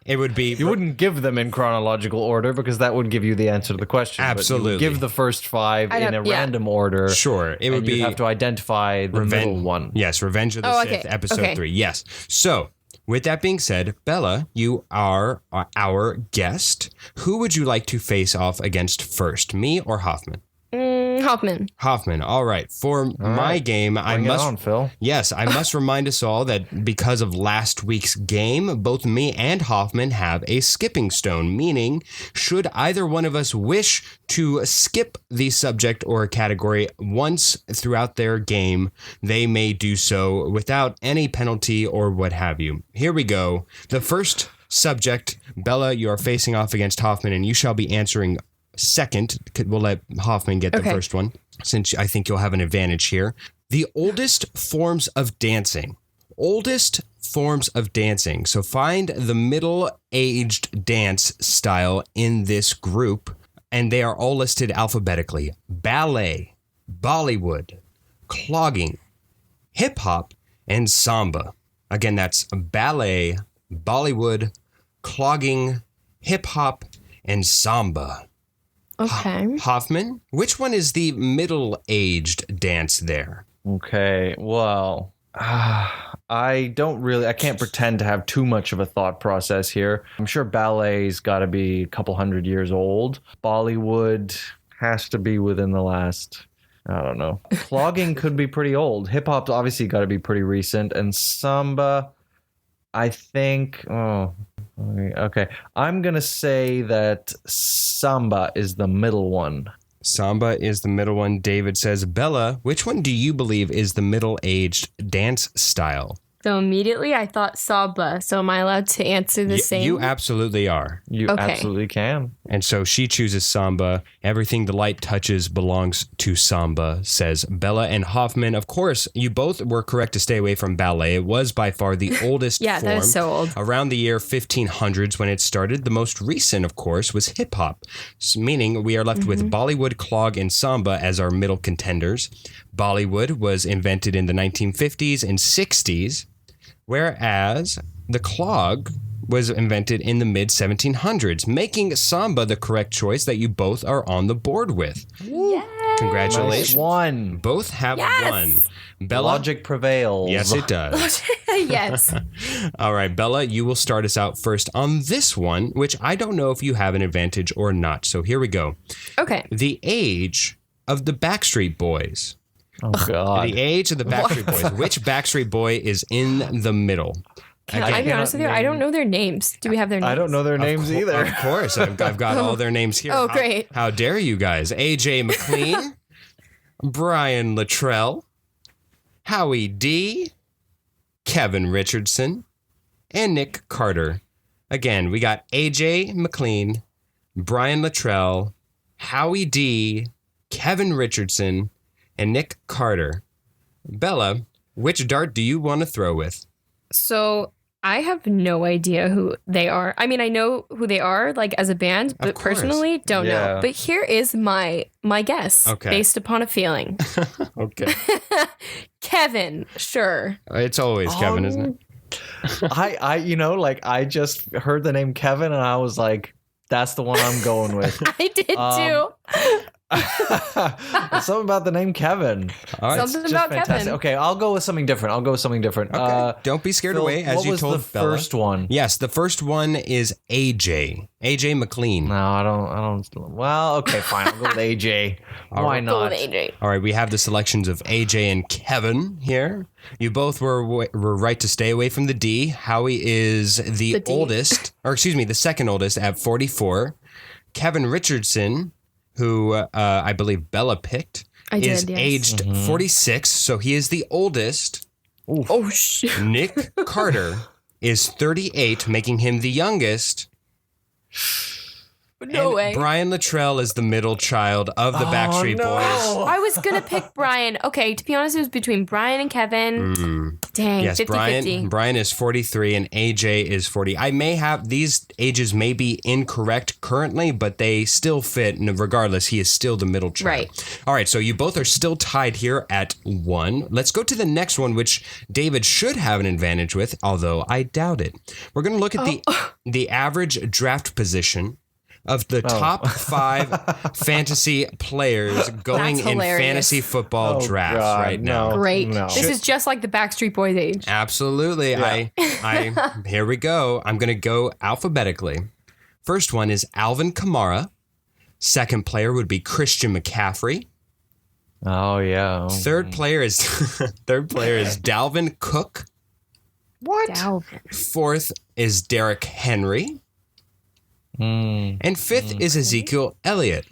It would be. You wouldn't give them in chronological order because that would give you the answer to the question. But you would Absolutely. give the first 5 in a random order. Sure, it would and you'd be have to identify the middle one. Yes, Revenge of the Oh, Sith, okay. episode Okay. 3. Yes. So, with that being said, Bella, you are our guest. Who would you like to face off against first, me or Hoffman? Hoffman. Hoffman. All right. For my game, I Bring it must. on, Phil. Yes, I must remind us all that because of last week's game, both me and Hoffman have a skipping stone, meaning should either one of us wish to skip the subject or category once throughout their game, they may do so without any penalty or what have you. Here we go. The first subject, Bella, you are facing off against Hoffman, and you shall be answering second. We'll let Hoffman get the Okay. first one, since I think you'll have an advantage here. The oldest forms of dancing. Oldest forms of dancing. So find the middle-aged dance style in this group, and they are all listed alphabetically. Ballet, Bollywood, clogging, hip-hop, and samba. Again, that's ballet, Bollywood, clogging, hip-hop, and samba. Okay. Hoffman, which one is the middle-aged dance there? Okay. Well, I can't pretend to have too much of a thought process here. I'm sure ballet's got to be a couple hundred years old. Bollywood has to be within the last, I don't know. Clogging could be pretty old. Hip hop's obviously got to be pretty recent. And samba, I think, okay. I'm going to say that samba is the middle one. Samba is the middle one. David says, Bella, which one do you believe is the middle-aged dance style? So immediately I thought Saba. So am I allowed to answer the same? You absolutely are. You Okay. absolutely can. And so she chooses Samba. Everything the light touches belongs to Samba, says Bella and Hoffman. Of course, you both were correct to stay away from ballet. It was by far the oldest Yeah, form. that is so old. Around the year 1500s when it started. The most recent, of course, was hip hop, meaning we are left with Bollywood, clog, and Samba as our middle contenders. Bollywood was invented in the 1950s and 60s, whereas the clog was invented in the mid 1700s, making Samba the correct choice that you both are on the board with. Congratulations. Nice one. Both have Yes! won. Bella? Logic prevails. Yes, it does. Yes. All right, Bella, you will start us out first on this one, which I don't know if you have an advantage or not. So here we go. Okay. The age of the Backstreet Boys. Oh, God. The age of the Backstreet Boys. Which Backstreet Boy is in the middle? Can I be honest with you? I don't know their names. Do we have their names? I don't know their names either. Of course. I've got all their names here. Oh, great. How dare you guys? AJ McLean, Brian Luttrell, Howie D, Kevin Richardson, and Nick Carter. Again, we got AJ McLean, Brian Luttrell, Howie D, Kevin Richardson, and Nick Carter. Bella, which dart do you want to throw with? So I have no idea who they are. I mean, I know who they are, like as a band, but course. personally don't Yeah. know. But here is my guess, Okay. based upon a feeling. Okay. Kevin, sure. It's always Kevin, isn't it? I just heard the name Kevin and I was like, that's the one I'm going with. I did too. Something about the name Kevin. All right. Something Just about fantastic. Kevin. Okay, I'll go with something different. Okay. Don't be scared Phil, away, as what you was told the Bella. first one? Yes, the first one is AJ. AJ McLean. No, I don't. Well, okay, fine. I'll go with AJ. Why Go not? with AJ. All right, we have the selections of AJ and Kevin here. You both were right to stay away from the D. Howie is the The D. oldest, or excuse me, the second oldest at 44. Kevin Richardson, who I believe Bella picked, I is did, yes. aged 46, so he is the oldest. Oh, shit. Nick Carter is 38, making him the youngest. No And way. Brian Luttrell is the middle child of the Backstreet Boys. I was going to pick Brian. Okay, to be honest, it was between Brian and Kevin. Dang, Yes, 50-50. Brian is 43 and AJ is 40. I may have, these ages may be incorrect currently, but they still fit. And regardless, he is still the middle child. Right. All right, so you both are still tied here at 1. Let's go to the next one, which David should have an advantage with, although I doubt it. We're going to look at the average draft position of the top 5 fantasy players going That's in hilarious. fantasy football drafts God, right now. no. Great. No. This is just like the Backstreet Boys age. Absolutely. I here we go. I'm going to go alphabetically. First one is Alvin Kamara. Second player would be Christian McCaffrey. Oh yeah. Third player is Dalvin Cook. Dalvin. Fourth is Derrick Henry. And fifth is Ezekiel Elliott.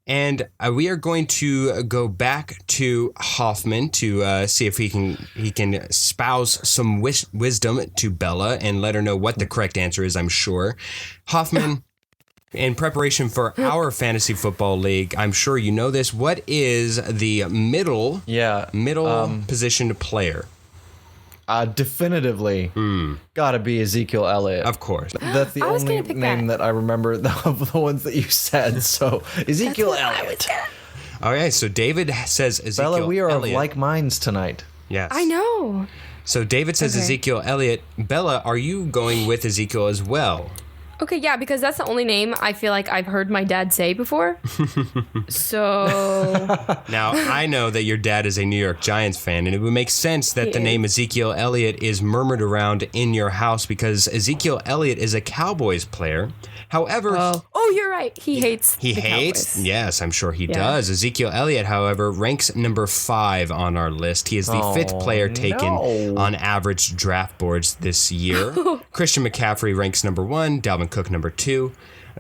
And we are going to go back to Hoffman to see if he can espouse some wisdom to Bella and let her know what the correct answer is, I'm sure. Hoffman, in preparation for our fantasy football league, I'm sure you know this. What is the middle position player? Definitively gotta be Ezekiel Elliott. Of course. That's the I was only gonna pick name that I remember of the ones that you said. So Ezekiel Elliott. All right, so David says Ezekiel Bella, we are Elliott. of like minds tonight. Yes. I know. So David says Okay. Ezekiel Elliott. Bella, are you going with Ezekiel as well? Okay, yeah, because that's the only name I feel like I've heard my dad say before. So, Now, I know that your dad is a New York Giants fan, and it would make sense that He the is. name Ezekiel Elliott is murmured around in your house because Ezekiel Elliott is a Cowboys player. However, oh, you're right. He hates. he the hates. Cowboys. Yes, I'm sure he Yeah. does. Ezekiel Elliott, however, ranks number 5 on our list. He is the 5th player taken no. on average draft boards this year. Christian McCaffrey ranks number 1, Dalvin Cook number 2,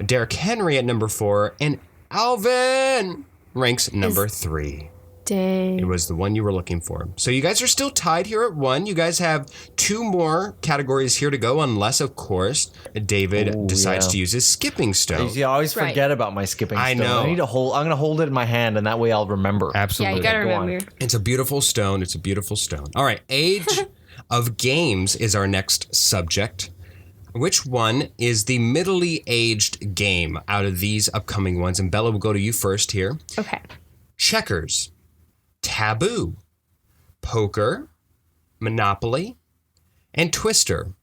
Derrick Henry at number 4, and Alvin ranks number 3. Dang. It was the one you were looking for. So you guys are still tied here at 1. You guys have 2 more categories here to go, unless, of course, David decides to use his skipping stone. See, I always forget about my skipping stone. I know. I need to hold. I'm gonna hold it in my hand, and that way I'll remember. Absolutely. Yeah, you gotta Go on. remember. It's a beautiful stone. It's a beautiful stone. All right. Age of games is our next subject. Which one is the middle-y aged game out of these upcoming ones? And Bella, will go to you first here. Okay. Checkers, Taboo, Poker, Monopoly, and Twister.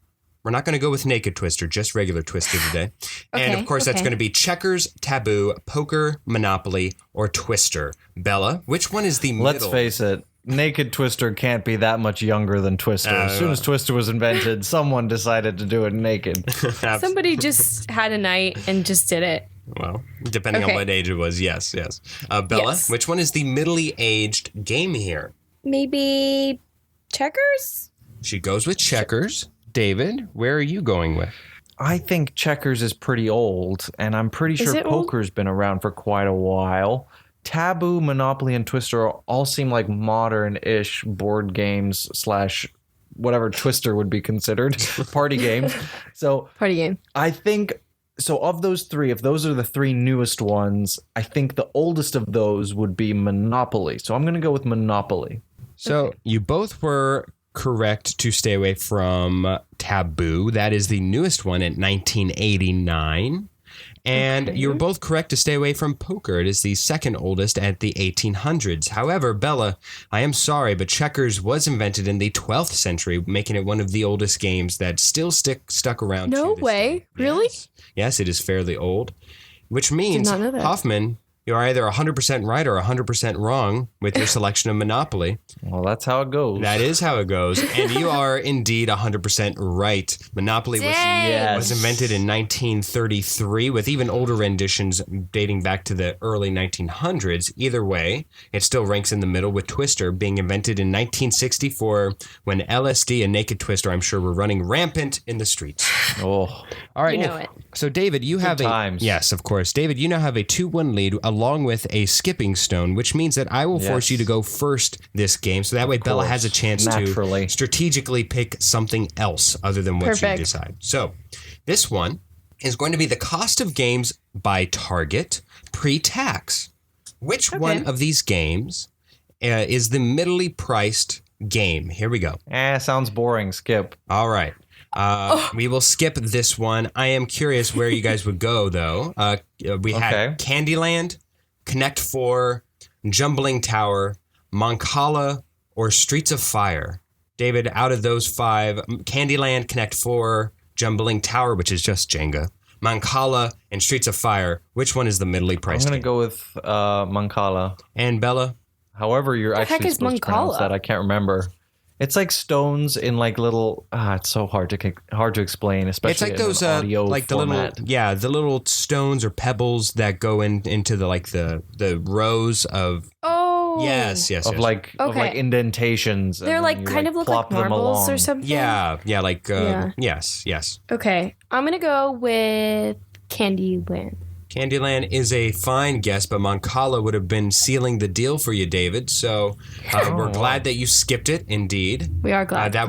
We're not going to go with Naked Twister, just regular Twister today. And of course, that's going to be Checkers, Taboo, Poker, Monopoly, or Twister. Bella, which one is the middle? Let's face it. Naked Twister can't be that much younger than Twister. As soon as Twister was invented, someone decided to do it naked. Somebody just had a night and just did it. Well, depending on what age it was, yes. Bella, Yes. which one is the middle-y aged game here? Maybe checkers? She goes with Checkers. David, where are you going with? I think checkers is pretty old, and I'm pretty sure it old? poker's been around for quite a while. Taboo, Monopoly, and Twister all seem like modern-ish board games / whatever Twister would be considered, party games. So Party game. I think, so of those 3, if those are the 3 newest ones, I think the oldest of those would be Monopoly. So I'm going to go with Monopoly. So You both were correct to stay away from Taboo. That is the newest one at 1989. And you were both correct to stay away from Poker. It is the second oldest at the 1800s. However, Bella, I am sorry, but checkers was invented in the 12th century, making it one of the oldest games that still stuck around. No to this way. day. Really? Yes, it is fairly old, which means, not know that. Hoffman, you're either 100% right or 100% wrong with your selection of Monopoly. Well, that's how it goes. That is how it goes. And you are indeed 100% right. Monopoly was invented in 1933 with even older renditions dating back to the early 1900s. Either way, it still ranks in the middle with Twister being invented in 1964 when LSD and Naked Twister, I'm sure, were running rampant in the streets. Oh, All right. You know it. So, David, you have times. Yes, of course. David, you now have a 2-1 lead along with a skipping stone, which means that I will force you to go first this game. So that way Bella has a chance Naturally. to strategically pick something else other than what you decide. So this one is going to be the cost of games by target pre-tax. Which one of these games is the middly priced game? Here we go. sounds boring. Skip. All right. We will skip this one. I am curious where you guys would go, though. We had Candyland, Connect 4, Jumbling Tower, Moncala, or Streets of Fire. David, out of those 5, Candyland, Connect 4, Jumbling Tower, which is just Jenga, Moncala, and Streets of Fire, which one is the middly priced I'm going game? to go with Moncala. And Bella? However you're heck actually is supposed to pronounce Moncala? that, I can't remember. It's like stones in like little. It's so hard to explain, especially It's like in those, an audio like format. the little stones or pebbles that go into the rows of. Oh. Yes. Of like indentations. and They're then like you, kind of look plop like them marbles or along. something. Yeah, like Yeah. yes. Okay. I'm going to go with Candyland. Candyland is a fine guess, but Moncala would have been sealing the deal for you, David. So we're glad that you skipped it. Indeed, We are glad. that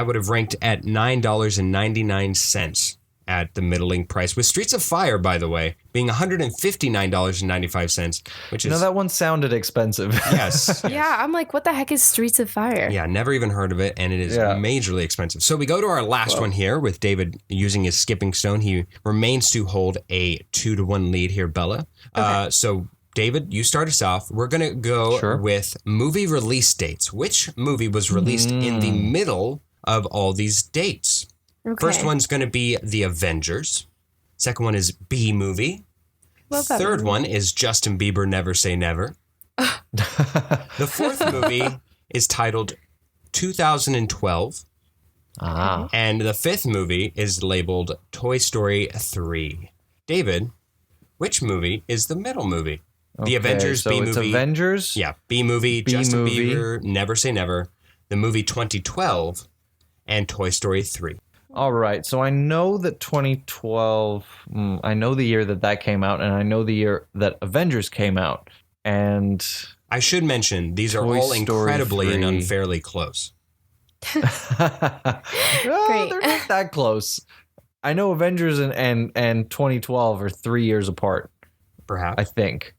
would have ranked at $9.99 at the middling price. With Streets of Fire, by the way, being $159.95, which is that one sounded expensive. yes. Yeah, I'm like, what the heck is Streets of Fire? Yeah, never even heard of it, and it is majorly expensive. So we go to our last one here with David using his skipping stone. He remains to hold a 2-1 lead here, Bella. So David, you start us off. We're going to go with movie release dates. Which movie was released in the middle of all these dates? Okay. First one's going to be The Avengers. Second one is B-Movie. Love that Third movie. one is Justin Bieber Never Say Never. The fourth movie is titled 2012. And the fifth movie is labeled Toy Story 3. David, which movie is the middle movie? The Avengers, so B-Movie. It's Avengers. Yeah, B-Movie, Justin B-Movie. Bieber, Never Say Never, the movie 2012, and Toy Story 3. All right. So I know that 2012, I know the year that came out, and I know the year that Avengers came out. And I should mention, these are Toy all Story incredibly 3. and unfairly close. Great. they're not that close. I know Avengers and 2012 are 3 years apart. Perhaps. I think.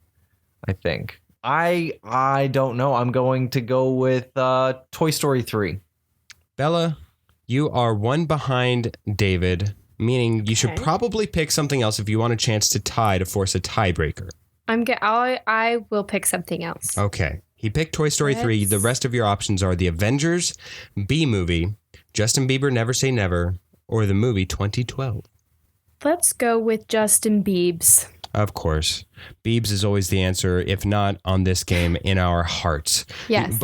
I don't know. I'm going to go with Toy Story 3. Bella, you are one behind David, meaning you should probably pick something else if you want a chance to tie to force a tiebreaker. I will pick something else. Okay. He picked Toy Story 3. The rest of your options are The Avengers, B Movie, Justin Bieber Never Say Never, or the movie 2012. Let's go with Justin Biebs. Of course. Biebs is always the answer, if not on this game, in our hearts. Yes.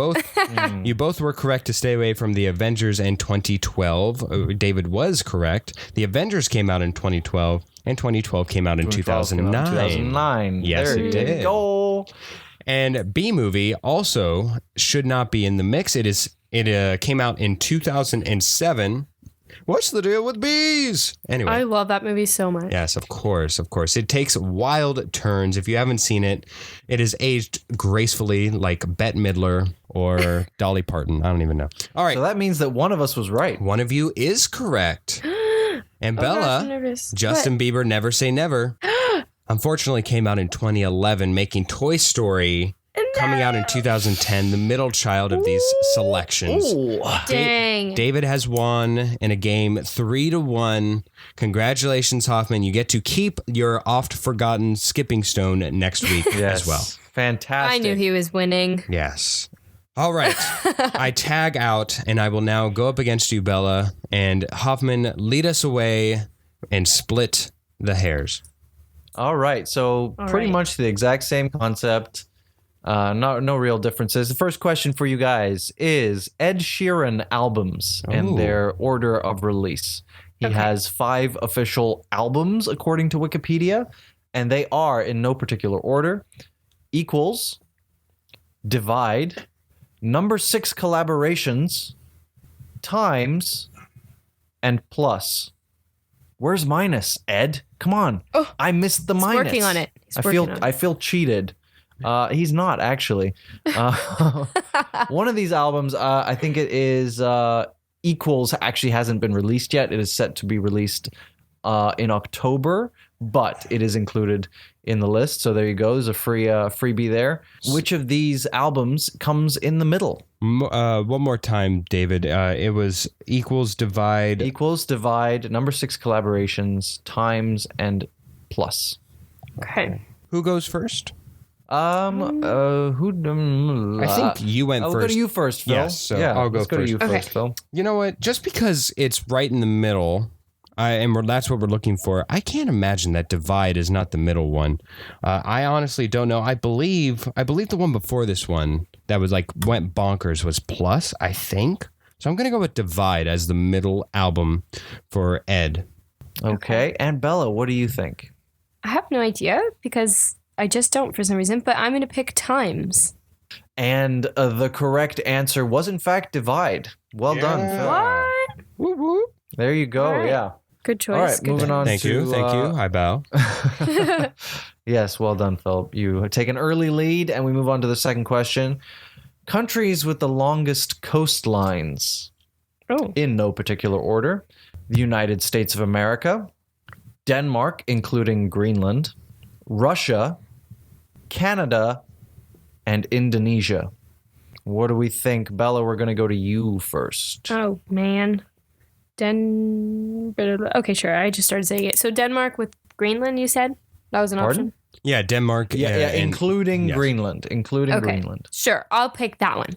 You both were correct to stay away from The Avengers in 2012. David was correct. The Avengers came out in 2012, and 2012 came out in 2009. 2009. Yes, there it you did. go. And B Movie also should not be in the mix. It came out in 2007. What's the deal with bees? Anyway. I love that movie so much. Yes, of course. It takes wild turns. If you haven't seen it, it is aged gracefully like Bette Midler or Dolly Parton. I don't even know. All right. So that means that one of us was right. One of you is correct. And Gosh, I'm Bella, nervous. Justin Bieber Never Say Never, unfortunately came out in 2011, making Toy Story coming out in 2010, the middle child of these selections. Dang. David has won in a game 3-1. Congratulations, Hoffman. You get to keep your oft-forgotten skipping stone next week as well. Fantastic. I knew he was winning. Yes. All right. I tag out, and I will now go up against you, Bella. And Hoffman, lead us away and split the hairs. All right. So pretty right. much the exact same concept. No real differences. The first question for you guys is Ed Sheeran albums and their order of release. He has 5 official albums according to Wikipedia, and they are in no particular order: Equals, Divide, Number 6 Collaborations, Times, and Plus. Where's minus, Ed? Come on. Oh, I missed the he's minus. working on it. I feel cheated. He's not actually. One of these albums, I think it is Equals, actually hasn't been released yet. It is set to be released in October, but it is included in the list. So there you go. There's a freebie there. Which of these albums comes in the middle? One more time, David. It was Equals, Divide. Equals, Divide, Number 6 Collaborations, Times, and Plus. Okay. Who goes first? I I think you went I'll first. go to you first, Phil. Yes, so yeah, I'll go let's go to first. you first, Phil. You know what? Just because it's right in the middle, that's what we're looking for. I can't imagine that Divide is not the middle one. I honestly don't know. I believe the one before this one that was went bonkers was Plus, I think. So I'm gonna go with Divide as the middle album for Ed. Okay, and Bella, what do you think? I have no idea because I just don't for some reason, but I'm going to pick Times. And the correct answer was, in fact, Divide. Well done, Phil. What? Whoop, whoop. There you go, All right. yeah. Good choice. All right, Good moving on Thank to... you. I bow. Yes, well done, Phil. You take an early lead, and we move on to the second question. Countries with the longest coastlines, in no particular order: the United States of America, Denmark, including Greenland, Russia, Canada, and Indonesia. What do we think? Bella, we're going to go to you first. Oh, man. Okay, sure. I just started saying it. So Denmark with Greenland, you said? That was an Pardon? option? Yeah, Denmark. Including yes. Greenland. Greenland. Sure. I'll pick that one.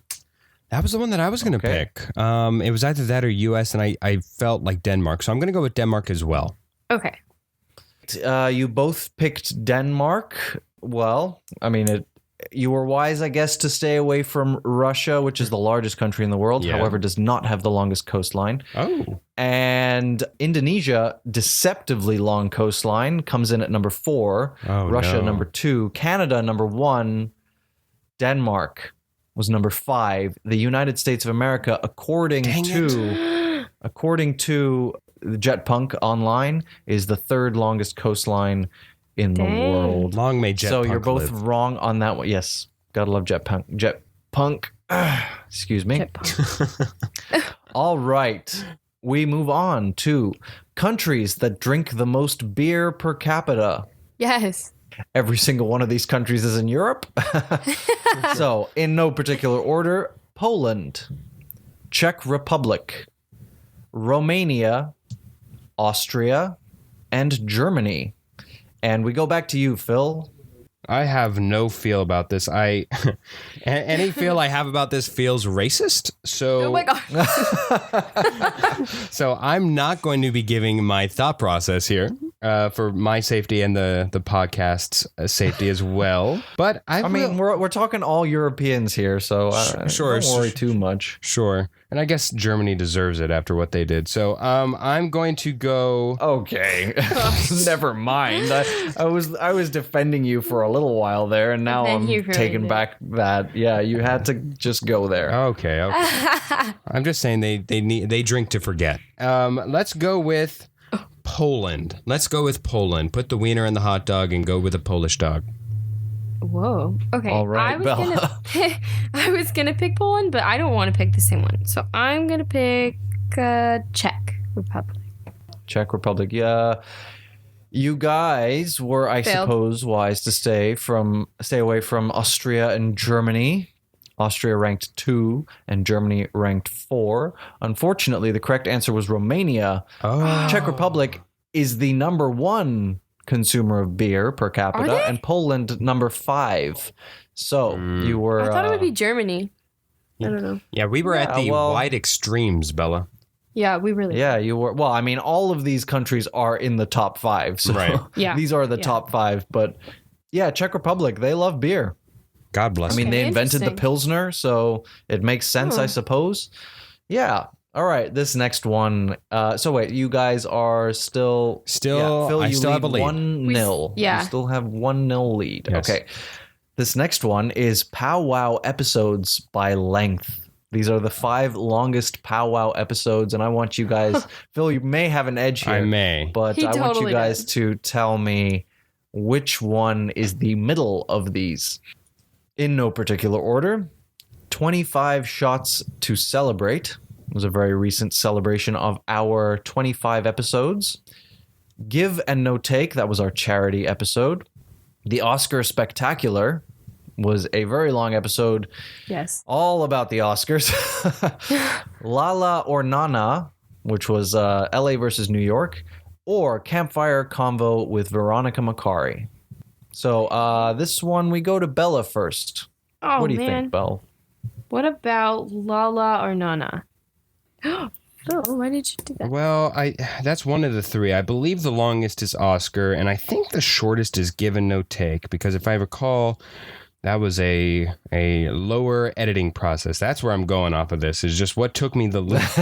That was the one that I was going to pick. It was either that or U.S., and I felt like Denmark. So I'm going to go with Denmark as well. Okay. You both picked Denmark. Well, I mean, you were wise, I guess, to stay away from Russia, which is the largest country in the world, Yeah. however, does not have the longest coastline. Oh. And Indonesia, deceptively long coastline, comes in at number 4. Oh, Russia, no. number 2. Canada, number 1. Denmark was number 5. The United States of America, according to Jet Punk Online is the third longest coastline in the Dang. world. Long may Jet So Punk you're both live. wrong on that one. Yes, gotta love Jet Punk. Jet Punk. Excuse me. Jet punk. All right. We move on to countries that drink the most beer per capita. Yes. Every single one of these countries is in Europe. So, in no particular order, Poland, Czech Republic, Romania, Austria, and Germany. And we go back to you, Phil. I have no feel about this. Any feel I have about this feels racist. So Oh my god. So I'm not going to be giving my thought process here for my safety and the podcast's safety as well. But I mean, we're talking all Europeans here, so Sure, don't worry too much. sure. And I guess Germany deserves it after what they did. So I'm going to go. Okay, never mind. I was defending you for a little while there, and now then I'm you ruined taking it. back that. Yeah, you had to just go there. Okay. I'm just saying they drink to forget. Let's go with Poland. Let's go with Poland. Put the wiener in the hot dog and go with a Polish dog. Whoa. Okay. All right, I was Bella. I was gonna pick Poland, but I don't want to pick the same one. So I'm gonna pick Czech Republic. Czech Republic. Yeah, you guys were, I Failed. suppose, wise to stay away from Austria and Germany. Austria ranked 2 and Germany ranked 4. Unfortunately, the correct answer was Romania. Oh. Czech Republic is the number 1 consumer of beer per capita, Are they? and Poland number 5. So you were. I thought it would be Germany. I don't know. Yeah, we were at Yeah, the well- wide extremes, Bella. Yeah, we really. Yeah, you were. Well, I mean, all of these countries are in the top 5. So Right. Yeah. these are the Yeah. top 5. But yeah, Czech Republic, they love beer. God bless. I mean, Okay, they invented the interesting. Pilsner, so it makes sense, I Hmm. suppose. Yeah. All right, this next one. So wait, you guys are still Still- Phil, I you still have a lead. 1-0. yeah. You still have 1-0 lead. Yes. Okay. This next one is POWWOW episodes by length. These are the 5 longest POWWOW episodes, and I want you guys, Phil, you may have an edge here. I may. But He I want you totally guys does. to tell me which one is the middle of these. In no particular order, 25 Shots to Celebrate was a very recent celebration of our 25 episodes. Give and No Take, that was our charity episode. The Oscar Spectacular was a very long episode Yes. all about the Oscars. Lala or Nana, which was LA versus New York, or Campfire Convo with Veronica Macari. So this one, we go to Bella first. Oh What do you man. think, Belle? What about Lala or Nana? Phil, why did you do that? Well, that's one of the 3. I believe the longest is Oscar, and I think the shortest is Give and No Take, because if I recall, that was a lower editing process. That's where I'm going off of this, is just what took me the length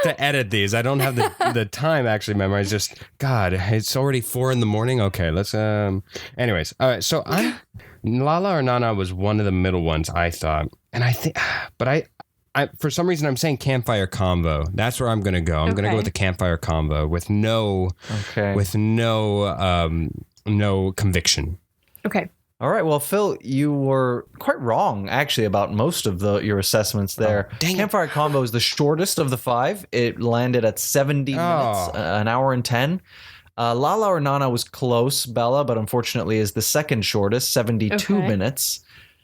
to edit these. I don't have the time actually memorized. Just, God, it's already 4 a.m. Okay, let's, anyways. All right, so Lala or Nana was one of the middle ones, I thought. And I think, but I for some reason, I'm saying Campfire Convo. That's where I'm going to go. I'm going to go Okay. with the Campfire Convo with no conviction. Okay. All right, well, Phil, you were quite wrong, actually, about most of your assessments there. dang it. Campfire Convo is the shortest of the 5. It landed at 70 minutes, an hour and 10. Lala or Nana was close, Bella, but unfortunately is the second shortest, 72 Okay. minutes.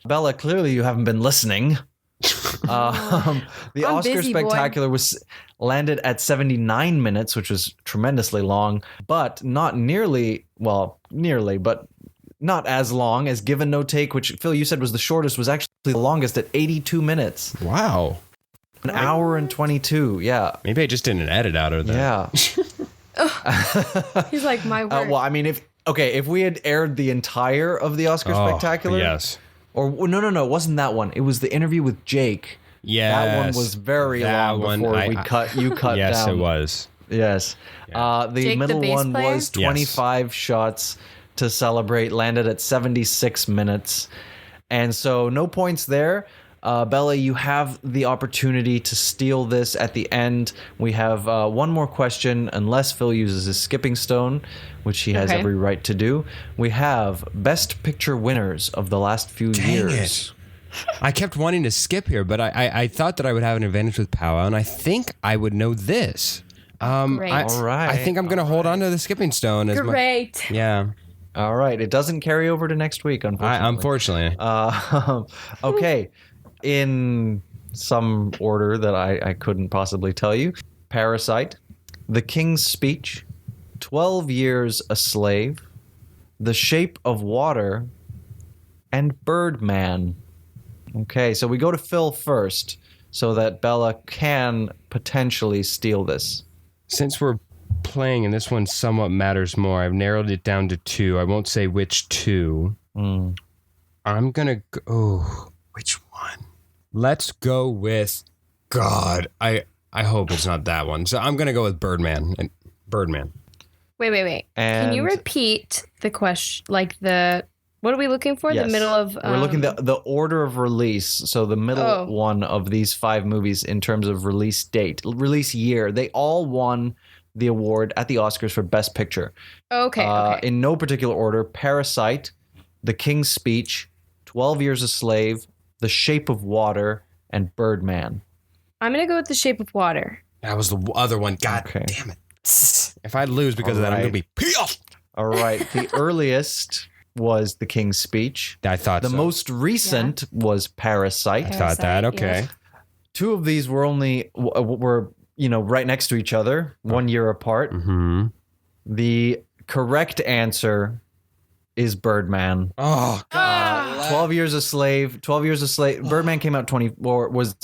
Bella, clearly you haven't been listening. The I'm Oscar busy, boy. Spectacular was landed at 79 minutes, which was tremendously long, but not nearly, but not as long as Give and No Take, which Phil, you said was the shortest, was actually the longest at 82 minutes. Wow. An hour and 22. Yeah. Maybe I just didn't edit out of that. Yeah. He's like my word. Well, I mean, if we had aired the entire of the Oscar Spectacular, Yes. or no, it wasn't that one. It was the interview with Jake. Yes. That one was very That long one, before you cut Yes, down. it was. Yes. The Jake, the middle bass one player? was 25 Shots to Celebrate, landed at 76 minutes. And so no points there. Bella, you have the opportunity to steal this at the end. We have one more question, unless Phil uses his skipping stone, which he has every right to do. We have Best Picture winners of the last few years. I kept wanting to skip here, but I thought that I would have an advantage with POWWOW, and I think I would know this. Great. All right. I think I'm going to hold on to the skipping stone. Great. Yeah. All right. It doesn't carry over to next week, unfortunately. Unfortunately. Okay. In some order that I couldn't possibly tell you. Parasite, The King's Speech, 12 Years a Slave, The Shape of Water, and Birdman. Okay, so we go to Phil first so that Bella can potentially steal this. Since we're playing and this one somewhat matters more, I've narrowed it down to 2. I won't say which 2. I'm going to go... Oh, which one? Let's go with... God, I hope it's not that one. So I'm going to go with Birdman. Wait. Can you And- repeat the question? Like the... What are we looking for? Yes. The middle of... We're looking at the order of release. So the middle one of these 5 movies in terms of release date, release year. They all won the award at the Oscars for Best Picture. Okay. In no particular order: Parasite, The King's Speech, 12 Years a Slave, The Shape of Water, and Birdman. I'm going to go with The Shape of Water. That was the other one. God damn it. If I lose because of that, I'm going to be pissed. All right. The earliest was The King's Speech. I thought The so. most recent was Parasite. I thought that. Parasite, Okay. yeah. 2 of these were only were right next to each other, 1 year apart. Mm-hmm. The correct answer is Birdman. Oh, God. 12 Years a Slave. 12 Years a Slave. Birdman came out was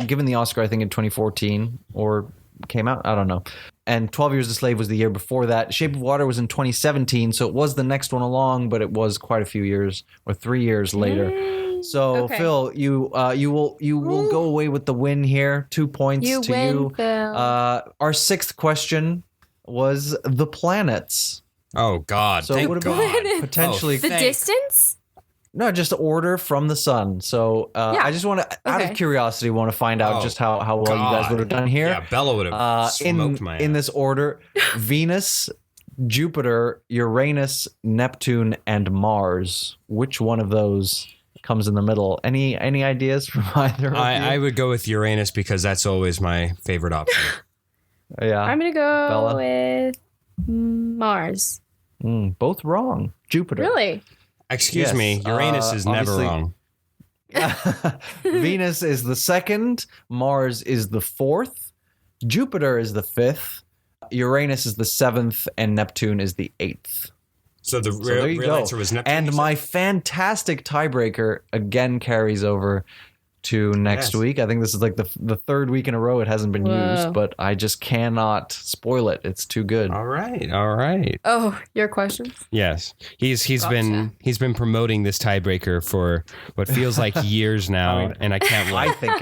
given the Oscar, I think, in 2014, or came out. I don't know. And 12 Years a Slave was the year before that. Shape of Water was in 2017, so it was the next one along, but it was quite a few years, or 3 years later. So Okay. Phil, you will go away with the win here. 2 points You to win, you. Phil. Our 6th question was the planets. Oh, God. So Thank would God. have potentially the distance? no, just order from the sun. So I just want to, out of Okay. curiosity, want to find out Oh, just how well you guys God. would have done here. Yeah, Bella would have smoked my in ass. this order: Venus, Jupiter, Uranus, Neptune, and Mars. Which one of those comes in the middle? Any ideas from either of you? I would go with Uranus because that's always my favorite option. Yeah. I'm going to go Bella? with Mars. Both wrong. Jupiter. Really? Excuse Yes, me. Uranus is never obviously- wrong. Venus is the 2nd, Mars is the 4th, Jupiter is the 5th, Uranus is the 7th, and Neptune is the 8th. So the So there you real go. answer was Neptune. And you my said? fantastic tiebreaker again carries over to next Yes. week. I think this is like the 3rd week in a row it hasn't been Whoa. used, but I just cannot spoil it. It's too good. All right. All right. Oh, your questions? Yes. He's Gotcha. been promoting this tiebreaker for what feels like years now, and I can't I wait. think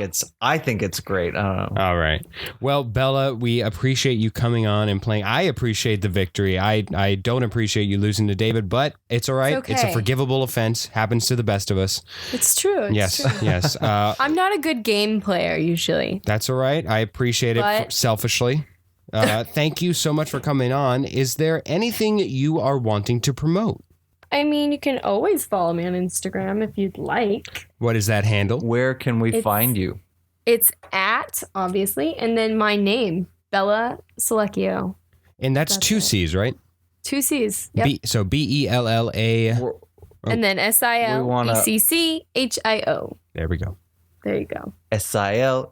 it's great. I don't know. All right. Well, Bella, we appreciate you coming on and playing. I appreciate the victory. I don't appreciate you losing to David, but it's all right. It's a okay. forgivable offense. Happens to the best of us. It's true. It's Yes. true. Yes. I'm not a good game player usually. That's all right. I appreciate it But- selfishly. Thank you so much for coming on. Is there anything you are wanting to promote? I mean, you can always follow me on Instagram if you'd like. What is that handle? Where can we It's- find you? It's at, obviously, and then my name, Bella Selecchio. And that's That's 2 it. C's, right? 2 C's. Yep. So Bella. And then wanna- SILECCHIO. There we go. There you go. SILECCHIO.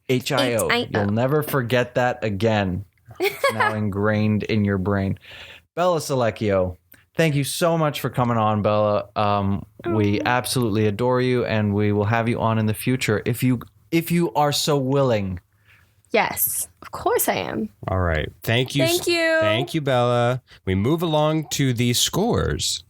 HIO. You'll never forget that again. It's now ingrained in your brain. Bella Selecchio, thank you so much for coming on, Bella. We absolutely adore you, and we will have you on in the future if you are so willing. Yes, of course I am. All right. Thank you. Thank you. Thank you, Bella. We move along to the scores.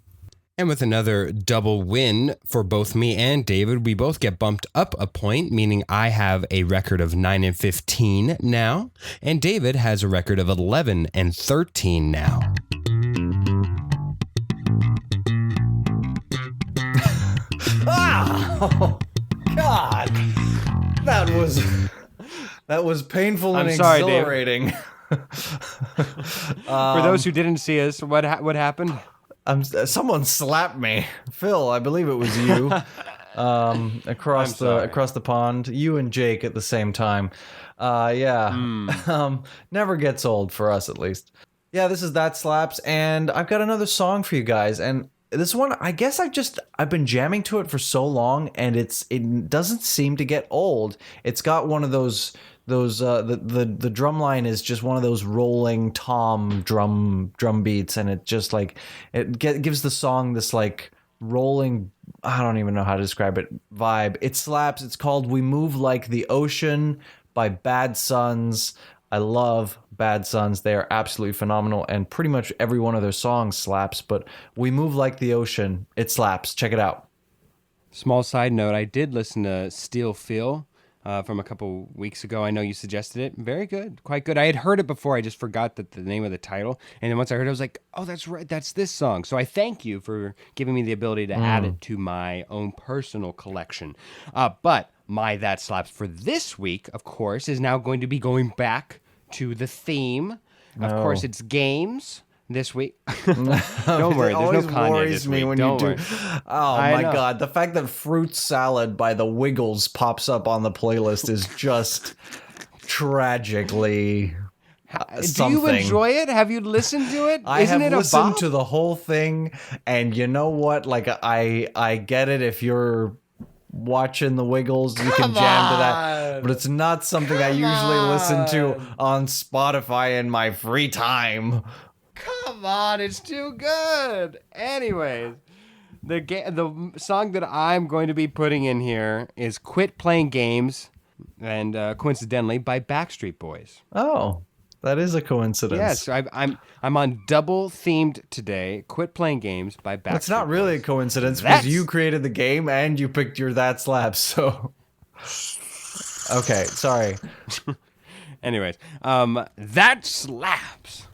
And with another double win for both me and David, we both get bumped up a point, meaning I have a record of 9-15 now, and David has a record of 11-13 now. that was painful and I'm sorry, Dave. exhilarating. For those who didn't see us, what happened? Someone slapped me, Phil. I believe it was you. Across the pond, you and Jake at the same time. Never gets old for us, at least. Yeah, this is That Slaps, and I've got another song for you guys. And this one, I guess I've been jamming to it for so long, and it doesn't seem to get old. It's got one of those the drum line is just one of those rolling tom drum beats, and it just like gives the song this like rolling, I don't even know how to describe it, vibe. It slaps. It's called We Move Like the Ocean by Bad Sons. I love Bad Sons. They are absolutely phenomenal, and pretty much every one of their songs slaps, but We Move Like the Ocean, it slaps. Check it out. Small side note, I did listen to Steel Feel from a couple weeks ago. I know you suggested it. Very good. Quite good. I had heard it before. I just forgot the name of the title. And then once I heard it, I was like, oh, that's right. That's this song. So I thank you for giving me the ability to add it to my own personal collection. But my That Slaps for this week, of course, is now going to be going back to the theme. Of course, it's games. This week, don't worry. There's no Kanye worries this me week. when Don't you worry. do. Oh my god, the fact that Fruit Salad by the Wiggles pops up on the playlist is just tragically something. Do you enjoy it? Have you listened to it? I Isn't have it listened a to the whole thing, and you know what? Like I get it if you're watching the Wiggles, you can jam to that, but it's not something I usually listen to on Spotify in my free time. Come on, it's too good. Anyways, the song that I'm going to be putting in here is "Quit Playing Games," and coincidentally by Backstreet Boys. Oh, that is a coincidence. Yes, I'm on double themed today. "Quit Playing Games" by Backstreet. It's not really a coincidence That's- because you created the game and you picked your That Slaps. So, okay, sorry. Anyways, That Slaps.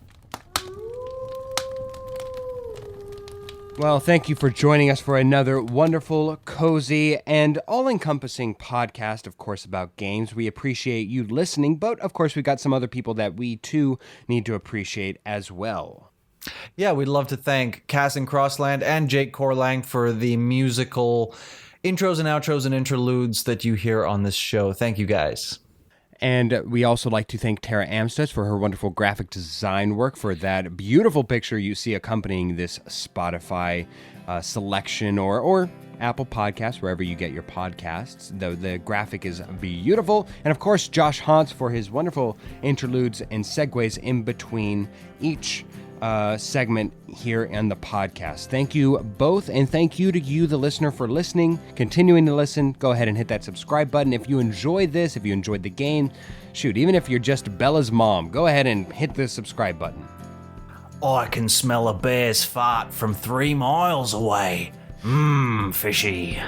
Well, thank you for joining us for another wonderful, cozy, and all-encompassing podcast, of course, about games. We appreciate you listening, but, of course, we've got some other people that we, too, need to appreciate as well. Yeah, we'd love to thank Cass and Crossland and Jake Corlang for the musical intros and outros and interludes that you hear on this show. Thank you, guys. And we also like to thank Tara Amstutz for her wonderful graphic design work, for that beautiful picture you see accompanying this Spotify selection or Apple Podcasts, wherever you get your podcasts. The graphic is beautiful. And of course, Josh Hantz for his wonderful interludes and segues in between each segment here in the podcast. Thank you both, and thank you to you, the listener, for listening, continuing to listen. Go ahead and hit that subscribe button. If you enjoyed this, if you enjoyed the game, shoot, even if you're just Bella's mom, go ahead and hit the subscribe button. I can smell a bear's fart from 3 miles away. Fishy.